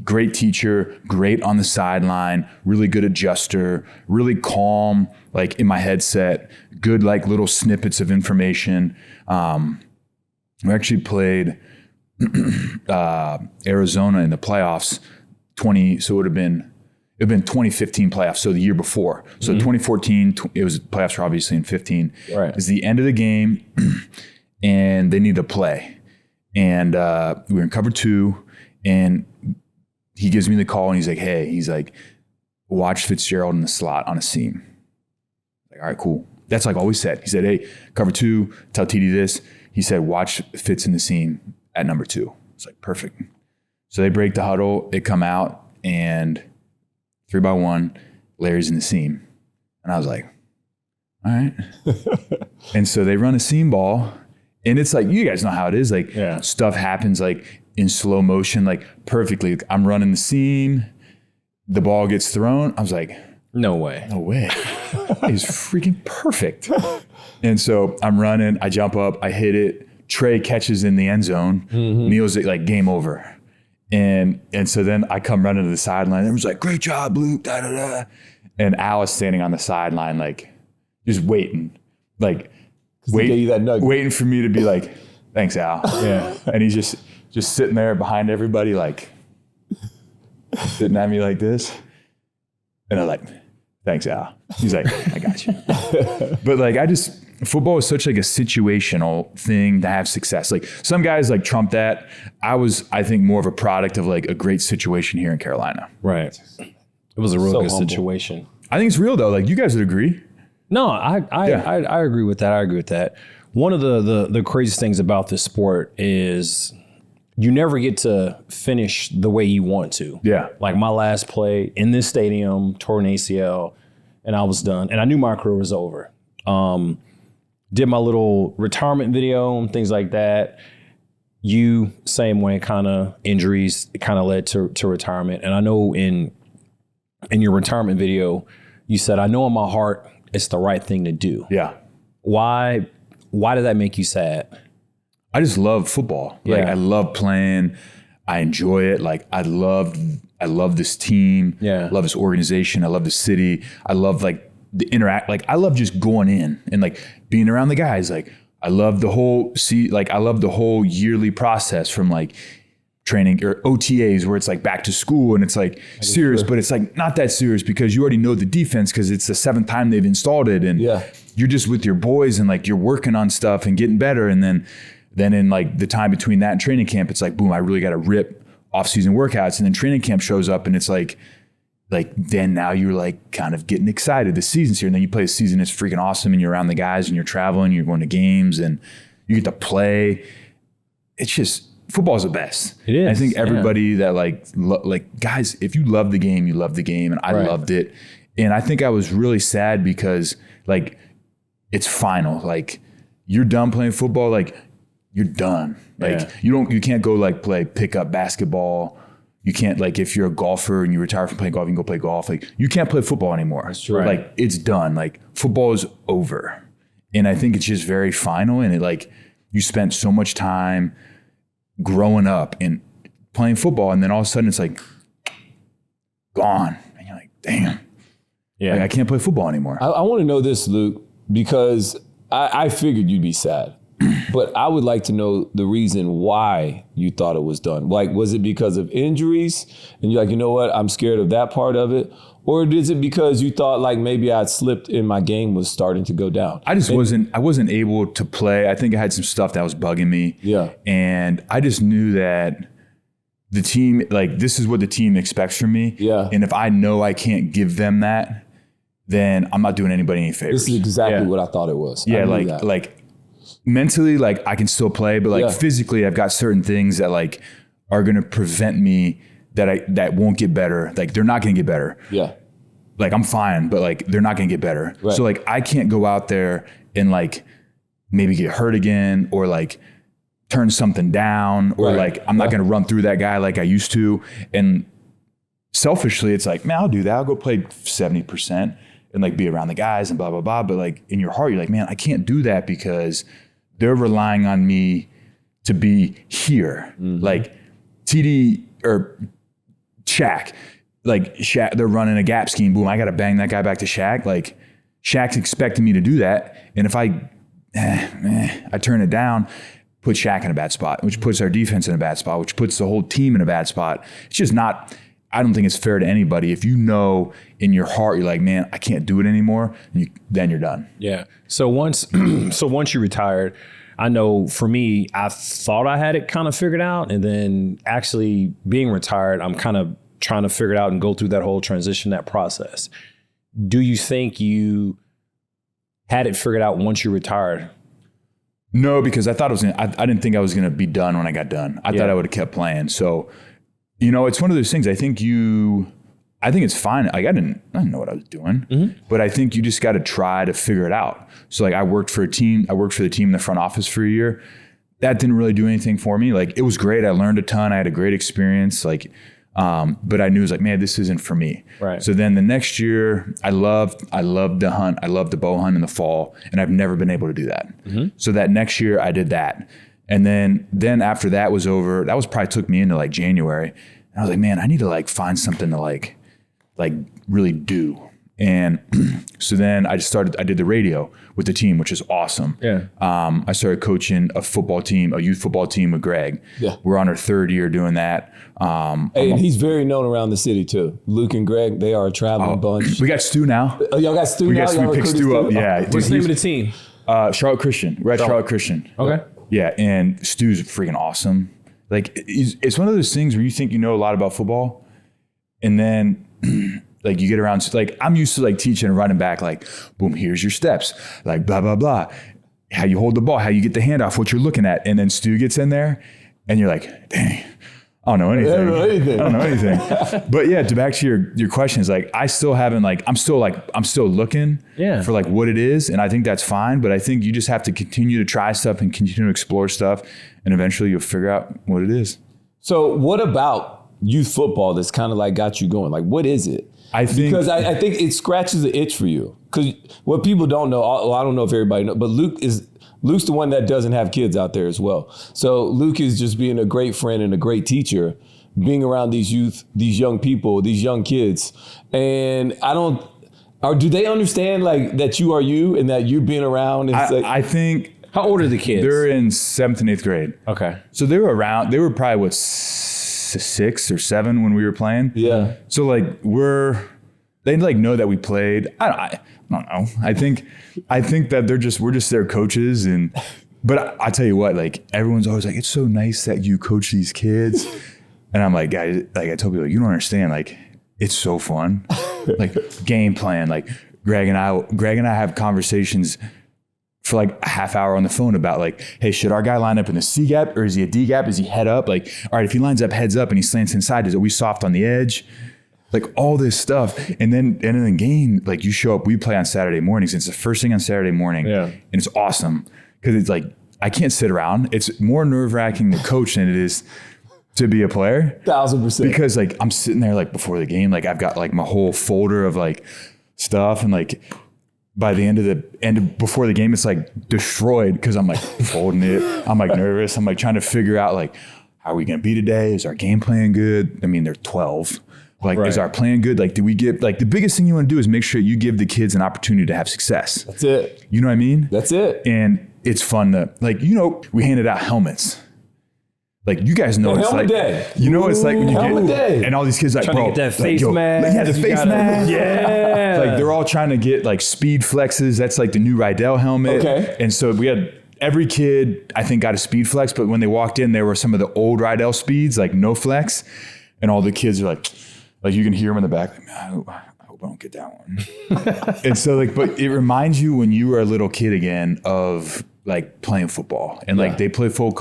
Great teacher, great on the sideline, really good adjuster, really calm, like in my headset, good like little snippets of information. We actually played Arizona in the playoffs, so it would have been 2015 playoffs, so the year before. So 2014, it was playoffs were obviously in 15. Right. It's the end of the game, and they need to play. And we were in cover 2, and he gives me the call, and he's like, hey, watch Fitzgerald in the slot on a seam. Like, all right, cool. That's like all we said. He said, hey, cover 2, tell TD this. He said, watch Fitz in the seam at number 2. It's like, perfect. So they break the huddle, they come out, and 3-by-1, Larry's in the seam. And I was like, all right. And so they run a seam ball, and it's like, you guys know how it is. Like stuff happens like in slow motion, like perfectly. Like, I'm running the seam, the ball gets thrown. I was like, no way. It's freaking perfect. And so I'm running, I jump up, I hit it. Trey catches in the end zone. Neil's like, game over. And so then I come running to the sideline. Everyone's like, great job, Luke, da da da. And Al is standing on the sideline, like just waiting, like waiting for me to be like, thanks, Al. Yeah. And he's just sitting there behind everybody, like sitting at me like this. And I'm like, thanks, Al. He's like, I got you. But like, football is such like a situational thing to have success. Like some guys like trump that. I think more of a product of like a great situation here in Carolina. Right. It was a real good situation. I think it's real though. Like you guys would agree. No, I agree with that. One of the craziest things about this sport is you never get to finish the way you want to. Yeah. Like my last play in this stadium, tore an ACL, and I was done. And I knew my career was over. Did my little retirement video and things like that. You, same way, kind of injuries, it kind of led to retirement. And I know in your retirement video, you said, I know in my heart it's the right thing to do. Yeah. Why did that make you sad? I just love football. Like I love playing. I enjoy it. Like I love this team. Yeah. I love this organization. I love the city. I love like the interact. Like I love just going in and like being around the guys. Like I love the whole yearly process from like training or OTAs where it's like back to school and it's like serious, but it's like not that serious because you already know the defense because it's the 7th time they've installed it and you're just with your boys and like you're working on stuff and getting better. And then in like the time between that and training camp, it's like, boom, I really got to rip off-season workouts. And then training camp shows up and it's like then now you're like kind of getting excited. The season's here. And then you play a season, it's freaking awesome. And you're around the guys and you're traveling, you're going to games and you get to play. It's just, football is the best. It is. And I think everybody that like guys, if you love the game, you love the game. And I loved it. And I think I was really sad because like it's final. Like you're done playing football. Like you're done. Like you can't go like play pickup basketball. You can't like, if you're a golfer and you retire from playing golf, you can go play golf. Like you can't play football anymore. That's true. Like it's done. Like football is over. And I think it's just very final. And it like, you spent so much time growing up and playing football. And then all of a sudden it's like gone. And you're like, damn. Yeah. Like, I can't play football anymore. I want to know this, Luke, because I figured you'd be sad. But I would like to know the reason why you thought it was done. Like, was it because of injuries? And you're like, you know what? I'm scared of that part of it. Or is it because you thought like maybe I'd slipped and my game was starting to go down? I wasn't able to play. I think I had some stuff that was bugging me. Yeah. And I just knew that the team, like, this is what the team expects from me. Yeah. And if I know I can't give them that, then I'm not doing anybody any favors. This is exactly what I thought it was. Yeah, like mentally, like I can still play, but like physically, I've got certain things that like are gonna prevent me that won't get better. Like they're not gonna get better. Yeah. Like I'm fine, but like they're not gonna get better. Right. So like I can't go out there and like maybe get hurt again or like turn something down or like I'm not gonna run through that guy like I used to. And selfishly, it's like, man, I'll do that. I'll go play 70%. And like be around the guys and blah, blah, blah. But like in your heart, you're like, man, I can't do that because they're relying on me to be here. Mm-hmm. Like TD or Shaq, they're running a gap scheme. Boom, I got to bang that guy back to Shaq. Like Shaq's expecting me to do that. And if I turn it down, put Shaq in a bad spot, which puts our defense in a bad spot, which puts the whole team in a bad spot. It's just not... I don't think it's fair to anybody. If you know in your heart, you're like, man, I can't do it anymore, then you're done. Yeah. So once you retired, I know for me, I thought I had it kind of figured out. And then actually being retired, I'm kind of trying to figure it out and go through that whole transition, that process. Do you think you had it figured out once you retired? No, because I thought I didn't think I was going to be done when I got done. I thought I would have kept playing. So, you know, it's one of those things. I think it's fine. Like I didn't know what I was doing, but I think you just got to try to figure it out. So like I worked for the team in the front office for a year. That didn't really do anything for me. Like it was great. I learned a ton. I had a great experience. Like, but I knew it was like, man, this isn't for me. Right. So then the next year I loved the hunt. I loved the bow hunt in the fall, and I've never been able to do that. Mm-hmm. So that next year I did that. And then after that was over, that was probably took me into like January. And I was like, man, I need to like find something to like really do. And so then I did the radio with the team, which is awesome. Yeah. I started coaching a youth football team with Greg. Yeah. We're on our third year doing that. And he's very known around the city too. Luke and Greg, they are a traveling bunch. We got Stu now. Oh, y'all got Stu now? We picked Stu up. Yeah. What's the name of the team? Charlotte Christian. We're at Charlotte Christian. Okay. Yeah, and Stu's freaking awesome. Like, it's one of those things where you think you know a lot about football, and then like you get around, like I'm used to like teaching and running back, like, boom, here's your steps, like blah, blah, blah. How you hold the ball, how you get the handoff, what you're looking at. And then Stu gets in there, and you're like, dang, I don't know anything. But yeah, back to your question is like, I'm still looking for like what it is. And I think that's fine. But I think you just have to continue to try stuff and continue to explore stuff. And eventually you'll figure out what it is. So what about youth football that's kind of like got you going? Like, what is it? Because I think it scratches the itch for you. Because what people don't know, well, I don't know if everybody knows, but Luke's the one that doesn't have kids out there as well. So Luke is just being a great friend and a great teacher, being around these young people, these young kids. And do they understand like that you are you and that you're being around? And I think. How old are the kids? They're in 7th and 8th grade. Okay. So they were probably 6 or 7 when we were playing. Yeah. So like they like know that we played. I don't know. I think that we're just their coaches, but I tell you what, like everyone's always like, it's so nice that you coach these kids, and I'm like, guys, like I told people, like, you don't understand, like it's so fun, like game plan. Like Greg and I have conversations for like a half hour on the phone about like, hey, should our guy line up in the C gap or is he a D gap? Is he head up? Like, all right, if he lines up heads up and he slants inside, are we soft on the edge? Like all this stuff. And then in the game, like you show up, we play on Saturday mornings. It's the first thing on Saturday morning. Yeah. And it's awesome because it's like, I can't sit around. It's more nerve wracking to coach than it is to be a player. 1000%. Because like I'm sitting there like before the game, like I've got like my whole folder of like stuff and like by the before the game, it's like destroyed because I'm like folding it. I'm like nervous. I'm like trying to figure out like, how are we going to be today? Is our game plan good? I mean, they're 12. Like, is our plan good? Like, do we give, like, the biggest thing you want to do is make sure you give the kids an opportunity to have success. That's it. You know what I mean? That's it. And it's fun to, like, we handed out helmets. Like, you guys know it's like, day. You know what it's like when you helmet get, day. And all these kids like, trying bro. to get that face mask. Yeah, the face mask. Yeah. Like, they're all trying to get, like, speed flexes. That's, like, the new Rydell helmet. Okay. And so we had, every kid, I think, got a speed flex, but when they walked in, there were some of the old Rydell speeds, like, no flex. And all the kids are like you can hear them in the back, like, man, I hope I don't get that one. And so, like, but it reminds you when you were a little kid again of, like, playing football. And, like, they play football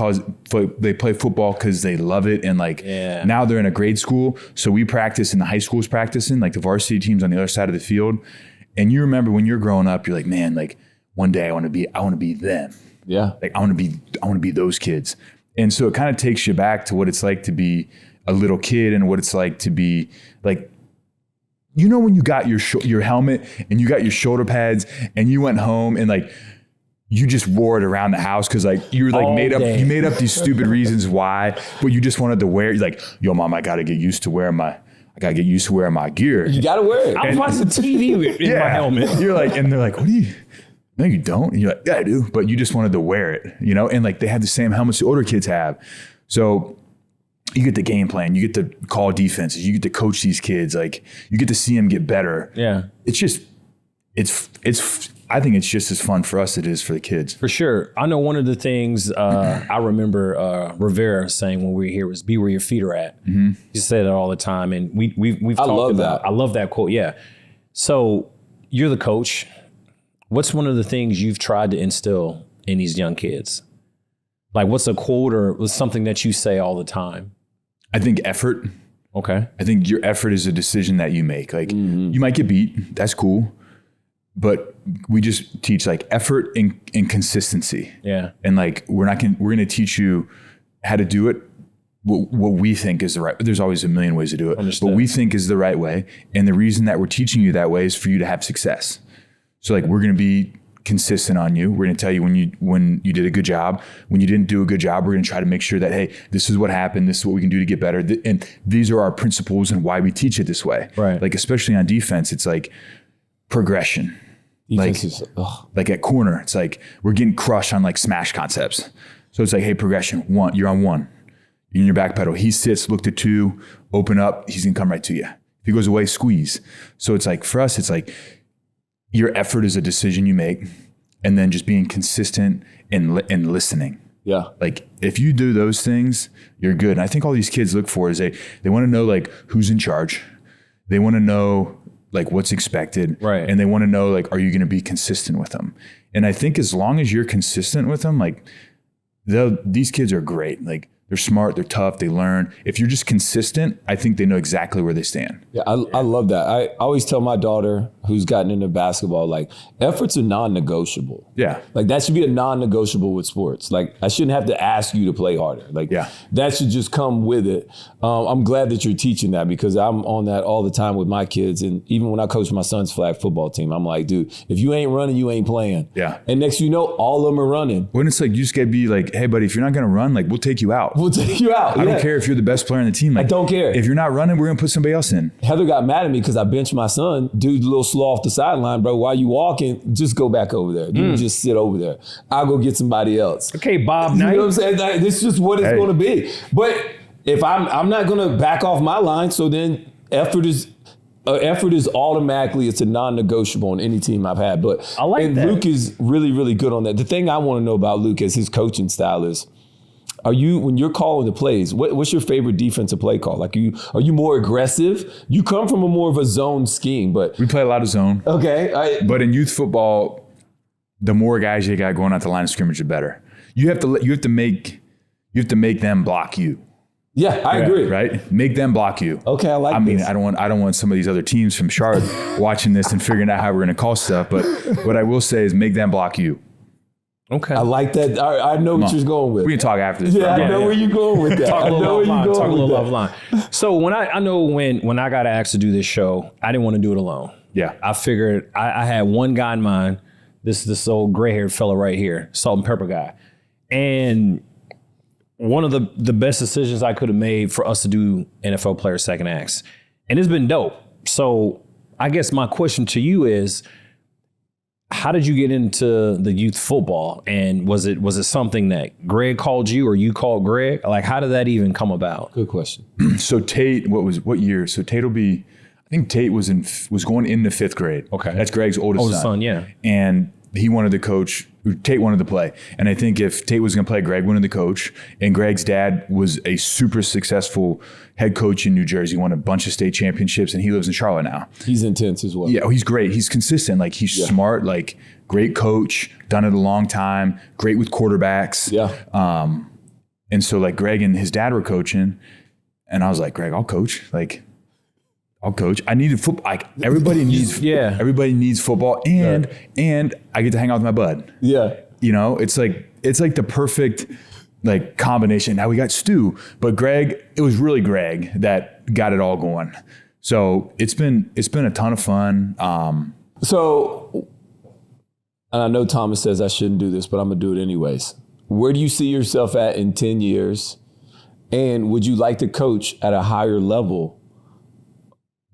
because they love it. And, like, now they're in a grade school. So we practice and the high school's practicing, like, the varsity team's on the other side of the field. And you remember when you're growing up, you're like, man, like, one day I want to be them. Yeah. Like, I want to be those kids. And so it kind of takes you back to what it's like to be a little kid and what it's like to be like, you know, when you got your helmet and you got your shoulder pads and you went home and, like, you just wore it around the house because, like, you were like you made up these stupid reasons why, but you just wanted to wear it. You're like, yo, mom, I gotta get used to wearing my gear. You gotta wear it. I was watching TV in my helmet. You're like, and they're like, what do you? No, you don't. And you're like, yeah, I do. But you just wanted to wear it, you know? And, like, they have the same helmets the older kids have. So you get the game plan. You get to call defenses. You get to coach these kids. Like, you get to see them get better. Yeah. It's just, I think it's just as fun for us as it is for the kids. For sure. I know one of the things I remember Rivera saying when we were here was be where your feet are at. Mm-hmm. He said it all the time. And we've talked about that. I love that quote. Yeah. So you're the coach. What's one of the things you've tried to instill in these young kids? Like, what's a quote or what's something that you say all the time? I think effort. Okay. I think your effort is a decision that you make. Like, you might get beat. That's cool. But we just teach, like, effort and consistency. Yeah. And, like, we're going to teach you how to do it. What we think is the right. There's always a million ways to do it. Understood. But we think is the right way. And the reason that we're teaching you that way is for you to have success. So, like, we're going to be consistent on you. We're going to tell you when you did a good job. When you didn't do a good job, we're going to try to make sure that, hey, this is what happened. This is what we can do to get better. And these are our principles and why we teach it this way. Right. Like, especially on defense, it's like progression. Like at corner, it's like we're getting crushed on, like, smash concepts. So it's like, hey, progression. 1, you're on 1. You're in your back pedal. He sits, look to 2, open up. He's going to come right to you. If he goes away, squeeze. So it's like, for us, it's like, your effort is a decision you make, and then just being consistent and listening. Yeah. Like, if you do those things, you're good. And I think all these kids look for is they want to know, like, who's in charge. They want to know, like, what's expected. Right. And they want to know, like, are you going to be consistent with them? And I think as long as you're consistent with them, like, these kids are great. Like, they're smart, they're tough, they learn. If you're just consistent, I think they know exactly where they stand. Yeah, I love that. I always tell my daughter who's gotten into basketball, like, efforts are non-negotiable. Yeah. Like, that should be a non-negotiable with sports. Like, I shouldn't have to ask you to play harder. Like, that should just come with it. I'm glad that you're teaching that because I'm on that all the time with my kids. And even when I coach my son's flag football team, I'm like, dude, if you ain't running, you ain't playing. Yeah. And next you know, all of them are running. When it's like, you just gotta be like, hey, buddy, if you're not gonna run, like, we'll take you out. We'll take you out. I don't care if you're the best player on the team. Like, I don't care. If you're not running, we're going to put somebody else in. Heather got mad at me because I benched my son. Dude's a little slow off the sideline, bro. While you walking, just go back over there. Dude, just sit over there. I'll go get somebody else. Okay, Bob You Knight. know what I'm saying? Like, this is just what it's going to be. But if I'm not going to back off my line, so then effort is automatically, it's a non-negotiable on any team I've had. But I like that. Luke is really, really good on that. The thing I want to know about Luke is his coaching style is, when you're calling the plays, what's your favorite defensive play call? Like, are you more aggressive? You come from more of a zone scheme, but we play a lot of zone. Okay. But in youth football, the more guys you got going out the line of scrimmage, the better. You have to make them block you. Yeah, I agree. Right? Make them block you. Okay, I like this. this. I don't want some of these other teams from Charlotte watching this and figuring out how we're going to call stuff. But what I will say is make them block you. Okay. I like that. I know what you're going with. We can talk after this. Yeah, I know where you're going with that. Talk a little offline. So when I know when I got asked to do this show, I didn't want to do it alone. Yeah. I figured I had one guy in mind, this old gray-haired fella right here, salt and pepper guy. And one of the best decisions I could have made for us to do NFL Player Second Acts. And it's been dope. So I guess my question to you is, how did you get into the youth football? And was it something that Greg called you or you called Greg? Like, how did that even come about? Good question. So Tate, what year? So Tate will be, I think Tate was going into 5th grade. Okay. That's Greg's oldest son. Yeah. And he wanted to coach, Tate wanted to play. And I think if Tate was going to play, Greg wanted to coach. And Greg's dad was a super successful head coach in New Jersey, won a bunch of state championships, and he lives in Charlotte now. He's intense as well. Yeah, he's great. He's consistent. Like, he's smart, like, great coach, done it a long time, great with quarterbacks. Yeah. And so, like, Greg and his dad were coaching, and I was like, Greg, I'll coach. Like, I'll coach. I needed football. Like, everybody needs everybody needs football, and I get to hang out with my bud. Yeah. You know, it's like the perfect like combination. Now we got Stu, but Greg, it was really Greg that got it all going. So it's been a ton of fun. So, and I know Thomas says I shouldn't do this, but I'm gonna do it anyways. Where do you see yourself at in 10 years? And would you like to coach at a higher level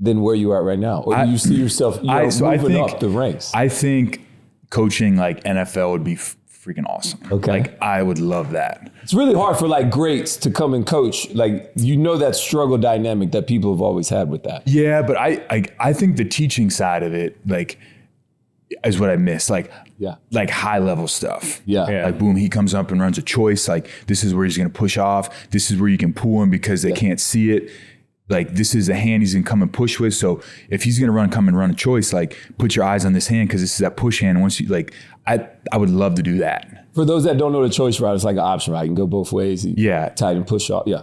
than where you are right now? Or do you see yourself moving up the ranks? I think coaching like NFL would be freaking awesome. Okay. Like, I would love that. It's really hard for like greats to come and coach. Like, you know, that struggle dynamic that people have always had with that. Yeah, but I think the teaching side of it, like, is what I miss. Like high level stuff. Yeah. Like, boom, he comes up and runs a choice. Like, this is where he's going to push off. This is where you can pull him because they can't see it. Like, this is the hand he's going to come and push with. So if he's going to come and run a choice, like, put your eyes on this hand because this is that push hand. Once you, like, I would love to do that. For those that don't know the choice route, it's like an option, right? You can go both ways. Tight and push off. Yeah.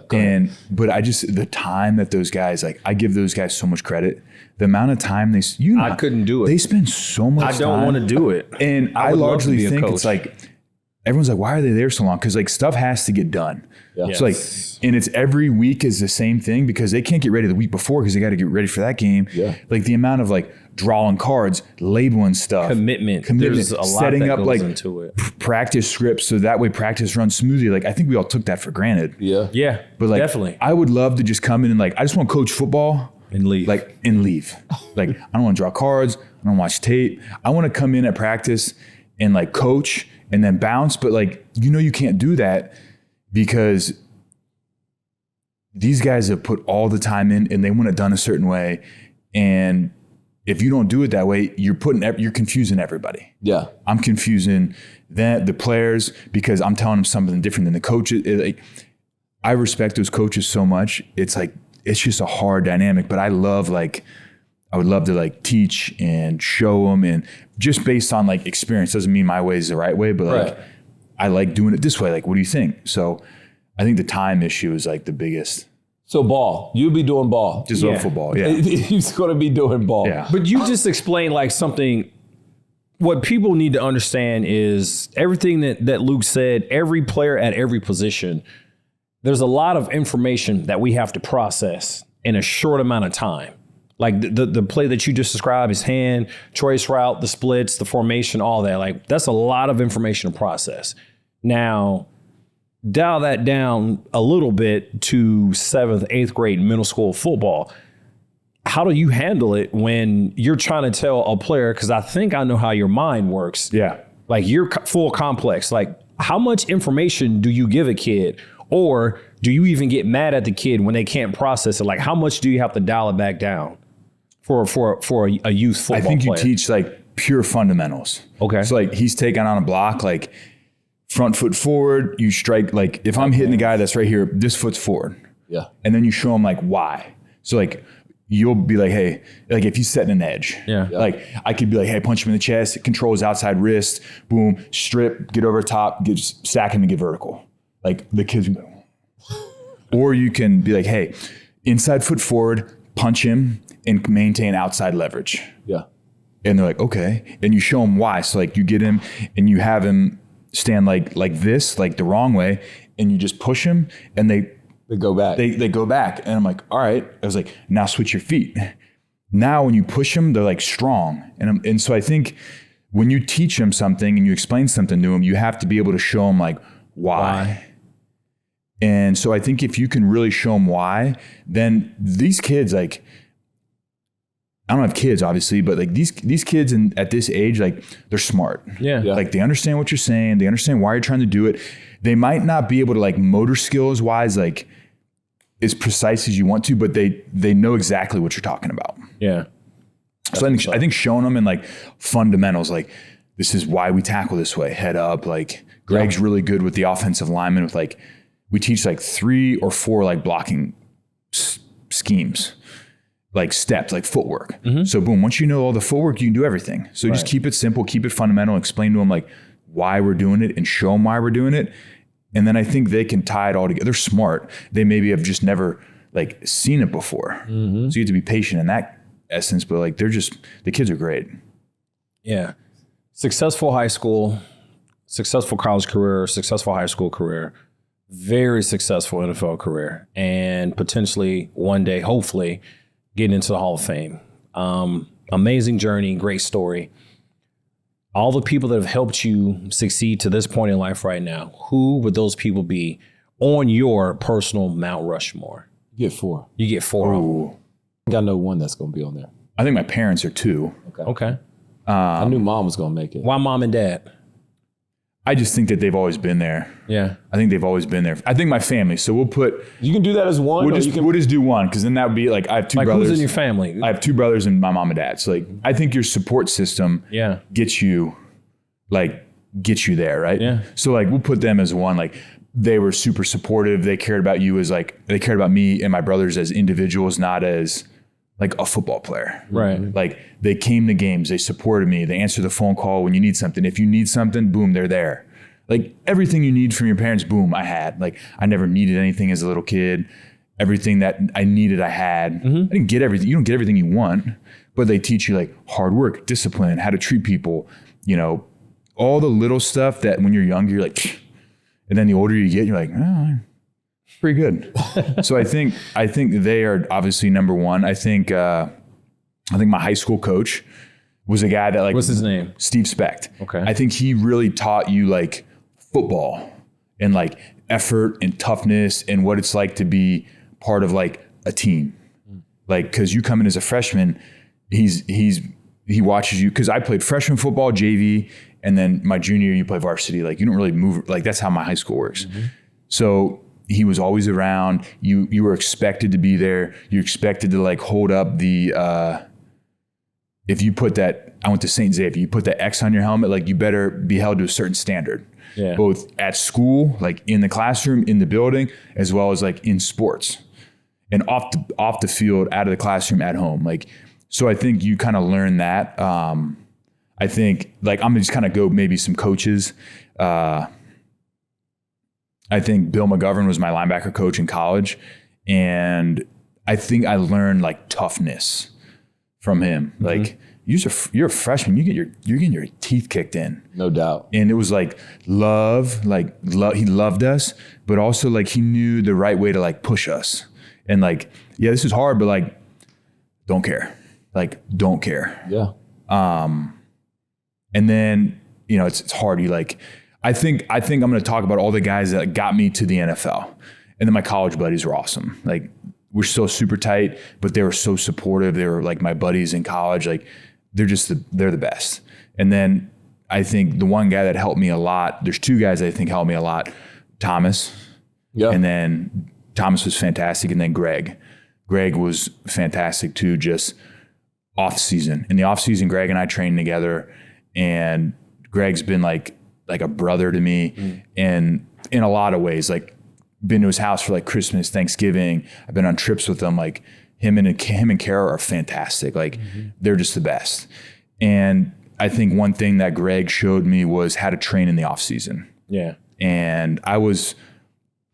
But the time that those guys, like, I give those guys so much credit. The amount of time I couldn't do it. They spend so much time. I don't want to do it. And I largely think it's like, everyone's like, why are they there so long? Because like stuff has to get done. Yeah. So like, and it's every week is the same thing because they can't get ready the week before because they got to get ready for that game. Yeah. Like the amount of like drawing cards, labeling stuff, commitment. There's a lot setting that up goes like into it. Practice scripts so that way practice runs smoothly. Like I think we all took that for granted. Yeah. But like, definitely. I would love to just come in and like, I just want to coach football and leave. Like and leave. Like I don't want to draw cards. I don't watch tape. I want to come in at practice and like coach and then bounce. But like, you can't do that because these guys have put all the time in and they want it done a certain way. And if you don't do it that way, you're confusing everybody. Yeah. I'm confusing the players because I'm telling them something different than the coaches. I respect those coaches so much. It's like, it's just a hard dynamic, but I would love to like teach and show them, and just based on like experience. Doesn't mean my way is the right way, but like I like doing it this way. Like, what do you think? So I think the time issue is like the biggest. So ball, you'll be doing ball. Just football, yeah. He's going to be doing ball. Yeah. But you just explained like something. What people need to understand is everything that Luke said, every player at every position, there's a lot of information that we have to process in a short amount of time. Like the play that you just described, his hand, choice route, the splits, the formation, all that. Like that's a lot of information to process. Now, dial that down a little bit to 7th, 8th grade middle school football. How do you handle it when you're trying to tell a player, because I think I know how your mind works. Yeah. Like you're full complex. Like how much information do you give a kid? Or do you even get mad at the kid when they can't process it? Like how much do you have to dial it back down for a youth football I think you player? teach like pure fundamentals. Okay. So like he's taking on a block, like front foot forward, you strike, like if I'm hitting the guy that's right here, this foot's forward. Yeah. And then you show him like why. So like you'll be like, hey, like if he's setting an edge, like I could be like, hey, punch him in the chest, control his outside wrist, boom, strip, get over top, stack him and get vertical. Like the kids can go. Or you can be like, hey, inside foot forward, punch him and maintain outside leverage. Yeah. And they're like, okay. And you show him why. So like you get him and you have him stand like this, like the wrong way, and you just push him and they go back. They go back. And I'm like, all right. I was like, now switch your feet. now when you push them, they're like strong. And so I think when you teach them something and you explain something to them, you have to be able to show them like why. And so I think if you can really show them why, then these kids, like, I don't have kids obviously, but like these kids at this age, like they're smart. Yeah. Like they understand what you're saying. They understand why you're trying to do it. They might not be able to like motor skills wise, like as precise as you want to, but they know exactly what you're talking about. Yeah. So I think showing them in like fundamentals, like this is why we tackle this way, head up. Like Greg's really good with the offensive lineman with like, we teach like 3 or 4 like blocking schemes, like steps, like footwork. So boom, once you know all the footwork, you can do everything. So just keep it simple, keep it fundamental, explain to them like why we're doing it and show them why we're doing it. And then I think they can tie it all together. They're smart. They maybe have just never like seen it before. So you have to be patient in that essence, but like the kids are great. Yeah. Successful high school, successful college career, successful high school career, very successful NFL career, and potentially one day, hopefully, get into the Hall of Fame. Amazing journey, great story. All the people that have helped you succeed to this point in life right now, who would those people be on your personal Mount Rushmore? You get 4. You get 4 of them. I think I know one that's going to be on there. I think my parents are 2. Okay. I knew mom was going to make it. Why mom and dad? I just think that they've always been there. Yeah. I think they've always been there. I think my family. So we'll put. You can do that as one. We'll just do one, because then that would be like I have 2 brothers. Who's in your family? I have 2 brothers and my mom and dad. So like I think your support system gets you there, right? Yeah. So like we'll put them as one. Like they were super supportive. They cared about you as like they cared about me and my brothers as individuals, not as like a football player. Right. Like they came to games, they supported me, they answered the phone call when you need something. If you need something, boom, they're there. Like everything you need from your parents, boom, I had. Like I never needed anything as a little kid. Everything that I needed, I had. I didn't get everything. You don't get everything you want, but they teach you like hard work, discipline, how to treat people, you know, all the little stuff that when you're younger, you're like, and then the older you get, you're like, oh, pretty good. So I think they are obviously number one. I think my high school coach was a guy that like. What's his name? Steve Specht. Okay. I think he really taught you like football and like effort and toughness and what it's like to be part of like a team. Like, cause you come in as a freshman, he watches you. Cause I played freshman football, JV, and then my junior year you play varsity. Like you don't really move. Like that's how my high school works. So he was always around. You were expected to be there. You're expected to like hold up the, if you put that, I went to St. Xavier, you put that X on your helmet, like you better be held to a certain standard. Yeah. Both at school, like in the classroom, in the building, as well as like in sports and off the field, out of the classroom, at home. Like, so I think you kind of learn that. I think like, I'm gonna just kind of go maybe some coaches. I think Bill McGovern was my linebacker coach in college. And I think I learned like toughness from him. Like you're a freshman, you're getting your teeth kicked in. No doubt. And it was like love, he loved us, but also like he knew the right way to like push us. And like, yeah, this is hard, but like, don't care. Like, don't care. Yeah. And then, you know, it's hard. You like, I think I'm going to talk about all the guys that got me to the NFL. And then my college buddies were awesome. Like, we're still super tight, but they were so supportive. They were like my buddies in college. Like, they're the best. And then I think the one guy that helped me a lot, there's 2 guys that I think helped me a lot. Thomas. Yeah. And then Thomas was fantastic. And then Greg was fantastic too, just off season. In the off season, Greg and I trained together, and Greg's been like a brother to me and in a lot of ways, like been to his house for like Christmas, Thanksgiving. I've been on trips with him. Like him and Kara are fantastic. Like they're just the best. And I think one thing that Greg showed me was how to train in the off season. Yeah. And I was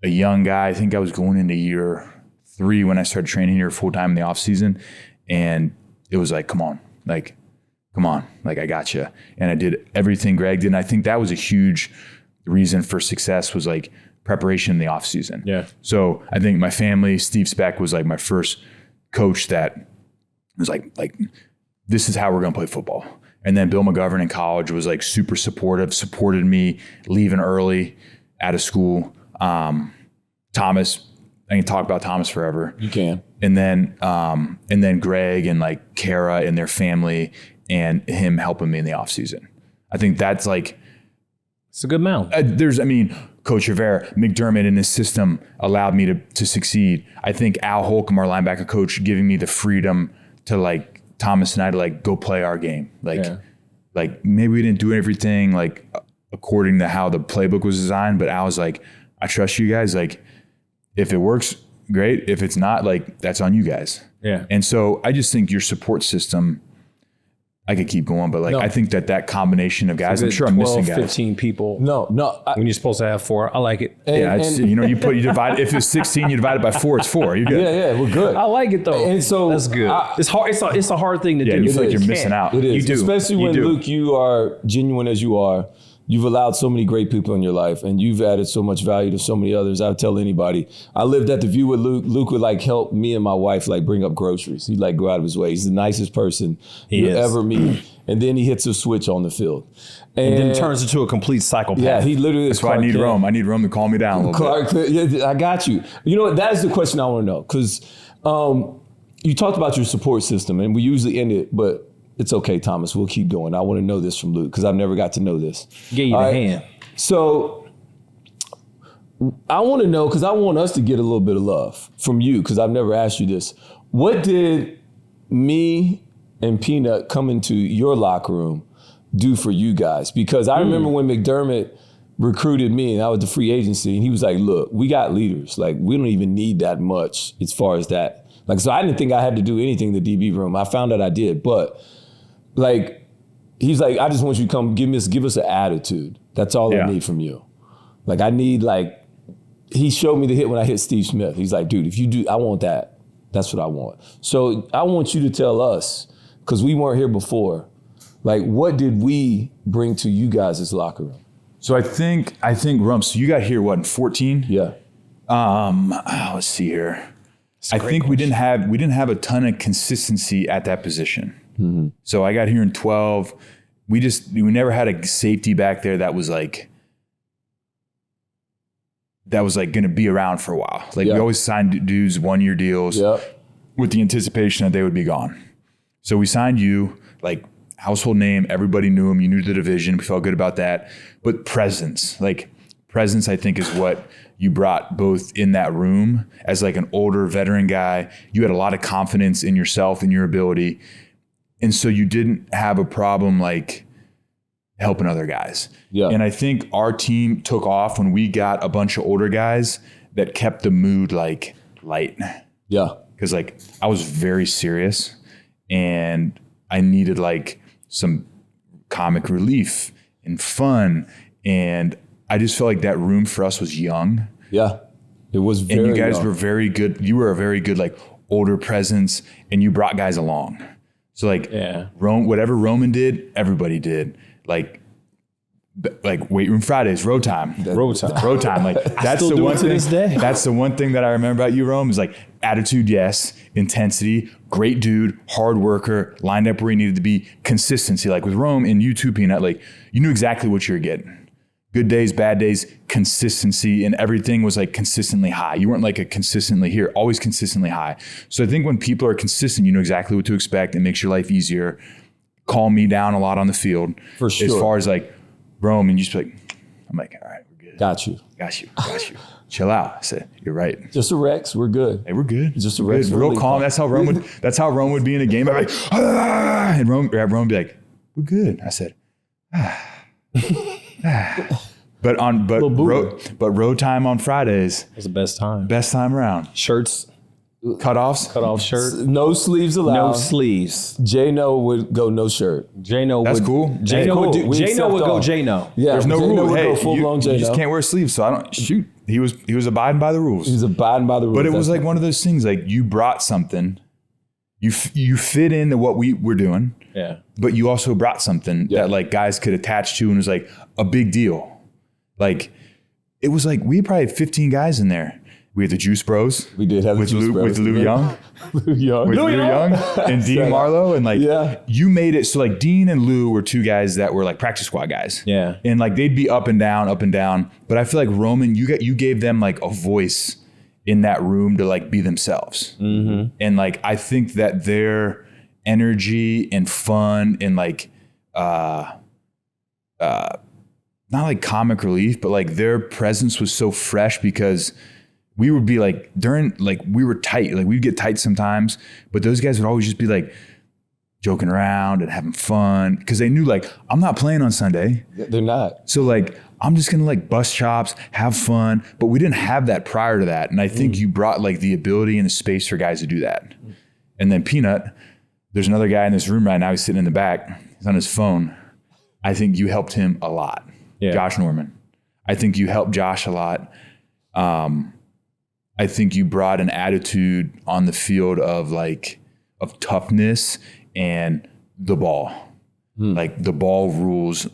a young guy. I think I was going into year 3 when I started training here full time in the off season. And it was like, come on, like I got you. And I did everything Greg did. And I think that was a huge reason for success, was like preparation in the off season. Yeah. So I think my family, Steve Speck was like my first coach that It was like this is how we're going to play football. And then Bill McGovern in college was like super supportive, supported me leaving early out of school. Thomas, I can talk about Thomas forever. You can. And then Greg and like Kara and their family and him helping me in the off season. I think that's like, it's a good amount. Coach Rivera, McDermott in his system allowed me to succeed. I think Al Holcomb, our linebacker coach, giving me the freedom to like Thomas and I to like go play our game. Like maybe we didn't do everything like according to how the playbook was designed, but Al was like, I trust you guys. Like if it works, great. If it's not, like that's on you guys. Yeah. And so I just think your support system, I could keep going, but I think that combination of guys, I'm sure I'm missing guys. 15 people. No. When you're supposed to have 4, I like it. You divide, if it's 16, you divide it by 4, it's 4. You're good. Yeah, we're good. I like it though. And so that's good. It's hard. It's a hard thing to do. You feel like you're missing out. It is. You do. Especially when, Luke, you are genuine as you are. You've allowed so many great people in your life, and you've added so much value to so many others. I would tell anybody. I lived at the View with Luke. Luke would like help me and my wife like bring up groceries. He'd like go out of his way. He's the nicest person you'll ever meet. And then he hits a switch on the field. And then turns into a complete psychopath. Yeah, he literally is. That's why I need Rome. I need Rome to calm me down a little bit. Yeah, I got you. You know what? That is the question I want to know. Because you talked about your support system, and we usually end it, but it's okay, Thomas. We'll keep going. I want to know this from Luke because I've never got to know this. Get you the hand. So I want to know, because I want us to get a little bit of love from you, because I've never asked you this. What did me and Peanut come into your locker room do for you guys? Because I remember when McDermott recruited me and I was the free agency, and he was like, look, we got leaders. Like, we don't even need that much as far as that. Like, so I didn't think I had to do anything in the DB room. I found out I did, but like, he's like, I just want you to come give us an attitude. That's all I need from you. Like, I need he showed me the hit when I hit Steve Smith. He's like, dude, if you do, I want that. That's what I want. So I want you to tell us, because we weren't here before, like, what did we bring to you guys' locker room? So I think Rump, so you got here, what, in 14? Yeah. Let's see here. I think we didn't have a ton of consistency at that position. Mm-hmm. So I got here in 12. We never had a safety back there that was like going to be around for a while. Like we always signed dudes 1-year deals with the anticipation that they would be gone. So we signed you, like household name, everybody knew him. You knew the division. We felt good about that. But presence, I think is what you brought both in that room as like an older veteran guy. You had a lot of confidence in yourself and your ability. And so you didn't have a problem like helping other guys. Yeah. And I think our team took off when we got a bunch of older guys that kept the mood like light. Yeah. Because like I was very serious and I needed like some comic relief and fun. And I just felt like that room for us was young. Yeah. It was very young. And you guys were very good. You were a very good like older presence and you brought guys along. So like whatever Roman did, everybody did. Like weight room Fridays, road time. Like that's the one thing. That's the one thing that I remember about you, Rome, is like attitude, yes, intensity, great dude, hard worker, lined up where he needed to be, consistency. Like with Rome and you too, Peanut, like you knew exactly what you were getting. Good days, bad days, consistency, and everything was like consistently high. You weren't like a consistently here, always consistently high. So I think when people are consistent, you know exactly what to expect and makes your life easier. Calm me down a lot on the field. For sure. As far as like Rome, and you just be like, I'm like, all right, we're good. Got you. Chill out. I said, you're right. Just a Rex, we're good. Hey, we're good. Just a Rex. Real calm. That's how Rome would be in a game. I'm like, and Rome would be like, we're good. I said, But road time on Fridays was the best time. Best time around. Shirts, cut off shirt, no sleeves allowed. No sleeves. J-No would go no shirt. That's cool. J-No would go J-No. Yeah, there's no rule. Hey, go full blown J-No. You just can't wear sleeves, so I don't shoot. He was abiding by the rules. He was abiding by the rules. But it was like one of those things. Like you brought something. You fit into what we were doing. Yeah. But you also brought something that like guys could attach to and was like a big deal. Like it was like we probably had 15 guys in there. We had the Juice Bros. We did have with the Juice Bros. With Lou Young. Lou Young. With Lou Young and Dean Marlowe. And like, you made it. So like Dean and Lou were two guys that were like practice squad guys. Yeah. And like, they'd be up and down. But I feel like Roman, you gave them like a voice in that room to like be themselves. Mm-hmm. And like, I think that their energy and fun and like, not like comic relief, but like their presence was so fresh because we would be like we were tight, like we'd get tight sometimes, but those guys would always just be like joking around and having fun because they knew like, I'm not playing on Sunday. They're not. So like, I'm just going to like bust chops, have fun. But we didn't have that prior to that. And I think you brought like the ability and the space for guys to do that. And then Peanut, there's another guy in this room right now. He's sitting in the back. He's on his phone. I think you helped him a lot. Yeah. Josh Norman. I think you helped Josh a lot. I think you brought an attitude on the field of toughness and the ball. Like the ball rules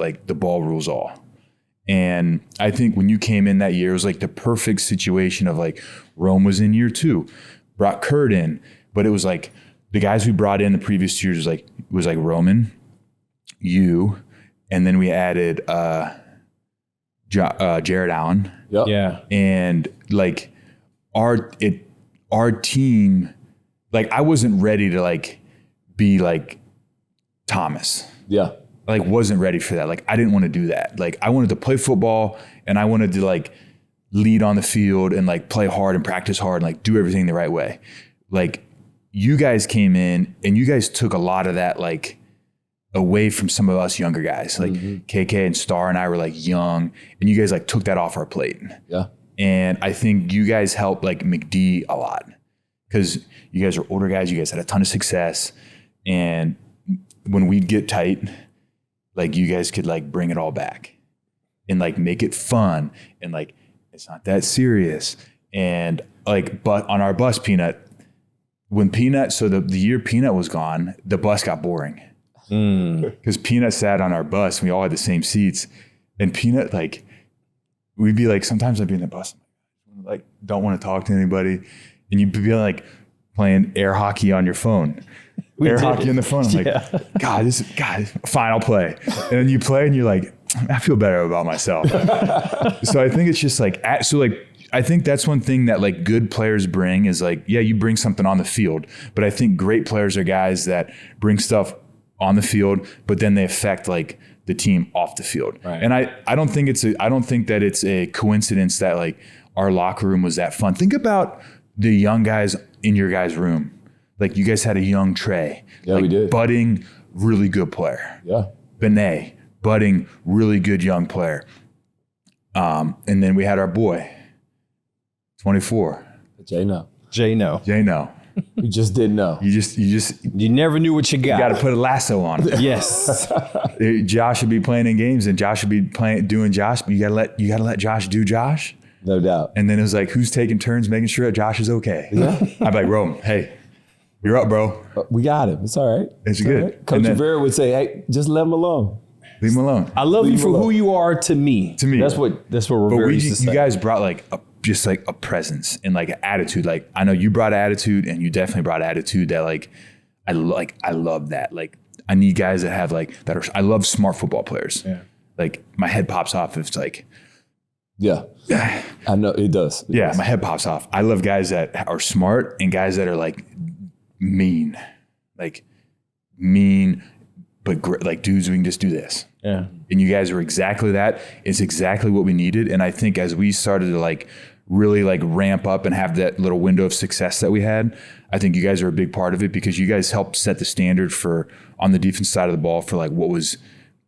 all. And I think when you came in that year, it was like the perfect situation of like Rome was in year 2, brought Kurt in, but it was like the guys we brought in the previous years was like Roman, you, and then we added Jared Allen. Yep. Yeah. And like our team, like I wasn't ready to like be like Thomas. Yeah. Like wasn't ready for that. Like I didn't want to do that. Like I wanted to play football and I wanted to like lead on the field and like play hard and practice hard and like do everything the right way. Like you guys came in and you guys took a lot of that like away from some of us younger guys. Like KK and Star and I were like young and you guys like took that off our plate. Yeah. And I think you guys helped like McD a lot because you guys are older guys. You guys had a ton of success. And when we'd get tight, like you guys could like bring it all back and like make it fun. And like, it's not that serious. And like, but on our bus, Peanut, so the year Peanut was gone, the bus got boring. Because Peanut sat on our bus and we all had the same seats. And Peanut, like, we'd be like, sometimes I'd be in the bus, like, don't want to talk to anybody. And you'd be like playing air hockey on your phone. Hockey on the phone. I'm like, God, fine, I'll play. And then you play and you're like, I feel better about myself. So I think it's just like, I think that's one thing that like good players bring is like, yeah, you bring something on the field, but I think great players are guys that bring stuff on the field, but then they affect like the team off the field. Right. And I don't think that it's a coincidence that like our locker room was that fun. Think about the young guys in your guys' room. Like you guys had a young Trey. Yeah, like we did. Budding, really good player. Yeah. Benet, budding, really good young player. And then we had our boy, 24. Jay No. You just didn't know. You never knew what you got. You got to put a lasso on it. Yes. Josh should be playing in games and Josh should be doing Josh, but you gotta let Josh do Josh. No doubt. And then it was like, who's taking turns making sure that Josh is okay? Yeah. I'd be like, Rome, hey, you're up, bro. We got him. It's all right. It's good. Right. Coach Rivera would say, hey, just let him alone. Leave him alone. I love you for who you are to me. That's what Rivera used to say. You guys brought like just like a presence and like an attitude. Like I know you brought attitude and you definitely brought attitude that like I love that. Like I need guys that have like that I love smart football players. Yeah. Like my head pops off if it's like yeah. I know it does. My head pops off. I love guys that are smart and guys that are like mean, but like dudes, we can just do this. Yeah. And you guys were exactly that. It's exactly what we needed. And I think as we started to like really like ramp up and have that little window of success that we had, I think you guys are a big part of it because you guys helped set the standard for on the defense side of the ball for like what was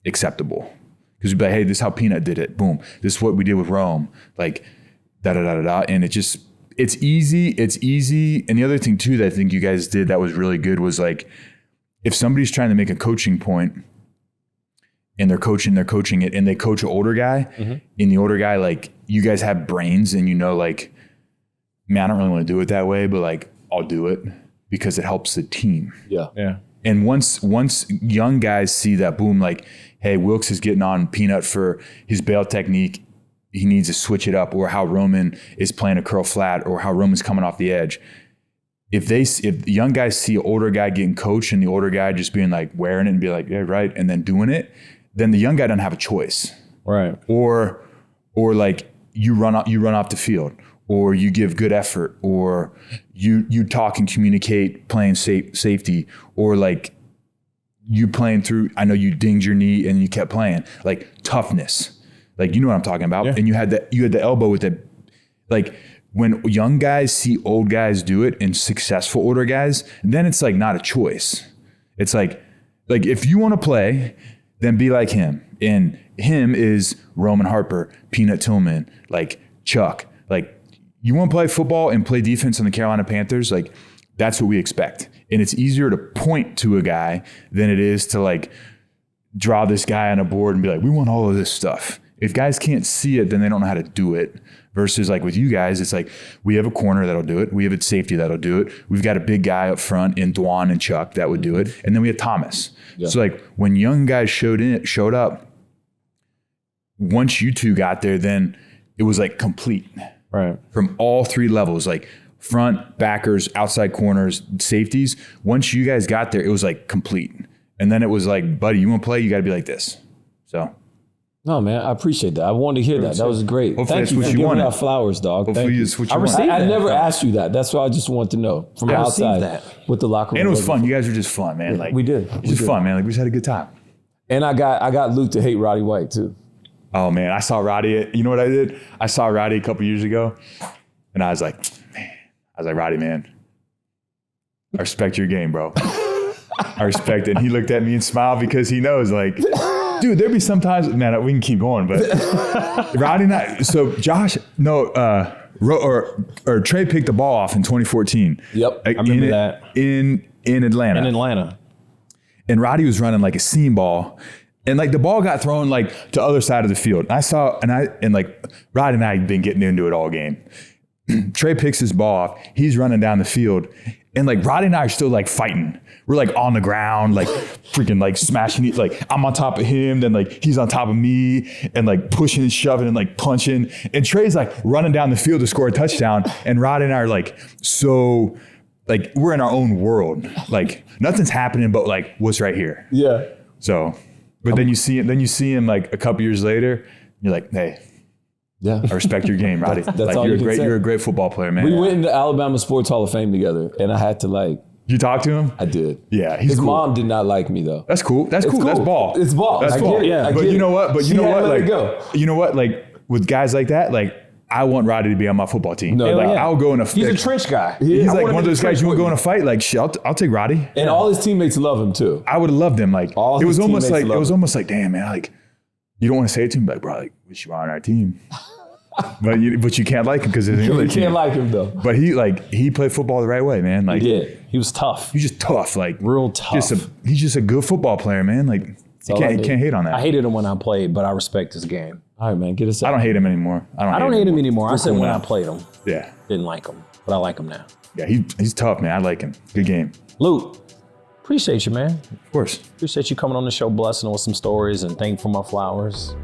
acceptable. Because we'd be like, hey, this is how Peanut did it. Boom. This is what we did with Rome. Like da-da-da-da-da. And it's easy. And the other thing too that I think you guys did that was really good was like, if somebody's trying to make a coaching point and they're coaching it and they coach an older guy and the older guy, like you guys have brains and you know, like, man, I don't really want to do it that way, but like, I'll do it because it helps the team. Yeah. Yeah. And once young guys see that, boom, like, hey, Wilkes is getting on Peanut for his bail technique. he needs to switch it up, or how Roman is playing a curl flat, or how Roman's coming off the edge. If the young guys see an older guy getting coached and the older guy just being like wearing it and be like, yeah, right, and then doing it, then the young guy doesn't have a choice. Right. Or like you run off the field, or you give good effort, or you talk and communicate playing safety, or like you playing through, I know you dinged your knee and you kept playing, like toughness. Like, you know what I'm talking about? Yeah. And you had the elbow with it. Like, when young guys see old guys do it and successful older guys, then it's like not a choice. It's like if you want to play, then be like him. And him is Roman Harper, Peanut Tillman, like Chuck. Like, you want to play football and play defense on the Carolina Panthers, like that's what we expect. And it's easier to point to a guy than it is to like draw this guy on a board and be like, we want all of this stuff. If guys can't see it, then they don't know how to do it. Versus like with you guys, it's like we have a corner that'll do it. We have a safety that'll do it. We've got a big guy up front in Dwan and Chuck that would do it. And then we have Thomas. Yeah. So like when young guys showed up, once you two got there, then it was like complete. Right. From all three levels, like front, backers, outside corners, safeties. Once you guys got there, it was like complete. And then it was like, buddy, you want to play? You got to be like this. So. No, man, I appreciate that. I wanted to hear that. That was great. Hopefully Thank you for giving out flowers, dog. Hopefully it's what you want. I never asked you that. That's why I just want to know from outside what the locker room. And it was fun. You guys were just fun, man. Like we did. It was just fun, man. Like we just had a good time. And I got Luke to hate Roddy White too. Oh man, I saw Roddy. You know what I did? I saw Roddy a couple years ago, and I was like, Roddy, man, I respect your game, bro. I respect it. And he looked at me and smiled because he knows, like. Dude, there'd be sometimes, man, we can keep going, but Roddy and I, so Josh, or Trey picked the ball off in 2014. Yep, I remember that. In Atlanta. In Atlanta. And Roddy was running like a seam ball, and like the ball got thrown like to the other side of the field. And like Roddy and I had been getting into it all game. Trey picks his ball off, he's running down the field, and like Roddy and I are still like fighting. We're like on the ground, like freaking like smashing it. Like I'm on top of him, then like he's on top of me, and like pushing and shoving and like punching. And Trey's like running down the field to score a touchdown. And Roddy and I are like, so like we're in our own world. Like nothing's happening, but like what's right here. Yeah. So, but then you see him like a couple years later, you're like, hey. Yeah, I respect your game, Roddy. That's like all you're a great football player, man. We went into Alabama Sports Hall of Fame together, and I had to like. You talked to him? I did. Yeah, he's His cool. mom did not like me though. That's cool. That's cool. That's ball. It's ball. That's ball. Yeah. But you know what? Like, go. You know what? Like with guys like that, like I want Roddy to be on my football team. No, like I'll go in a. He's a trench guy. He's like one of those guys. You want to go in a fight? Like shit, I'll take Roddy. And all his teammates love him too. I would have loved him. Like all it was almost like damn man. Like you don't want to say it to him, like bro, like wish you were on our team. But you can't like him because you can't like him though. But he played football the right way, man. Like he did. He was tough. He's just tough, like real tough. He's just a good football player, man. Like you can't hate on that. I hated him when I played, but I respect his game. All right, man, get us out. I don't hate him anymore. I don't hate him anymore. I said when I played him. Yeah. Didn't like him, but I like him now. Yeah, he's tough, man. I like him. Good game. Luke, appreciate you, man. Of course. Appreciate you coming on the show, blessing with some stories, and thank you for my flowers.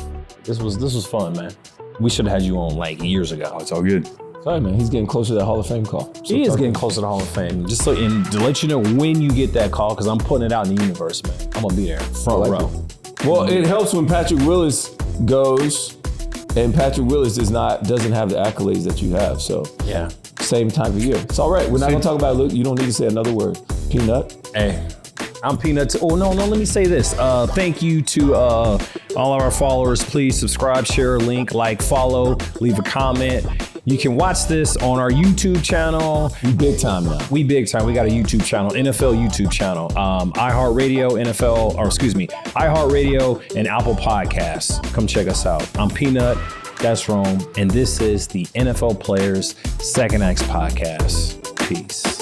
This was fun, man. We should have had you on like years ago. Oh, it's all good. Sorry, man. He's getting closer to that Hall of Fame call. So he is getting closer to the Hall of Fame. Just so, and to let you know when you get that call, because I'm putting it out in the universe, man. I'm gonna be there, front row. Well, it helps when Patrick Willis goes, and Patrick Willis doesn't have the accolades that you have. So yeah, same time of year. It's all right. We're not gonna talk about it, Luke. You don't need to say another word. Peanut. Hey. I'm Peanut. Oh, no, let me say this. Thank you to all of our followers. Please subscribe, share a link, like, follow, leave a comment. You can watch this on our YouTube channel. We big time now. We big time. We got a YouTube channel, NFL YouTube channel, iHeartRadio, iHeartRadio, and Apple Podcasts. Come check us out. I'm Peanut. That's Rome. And this is the NFL Players Second X Podcast. Peace.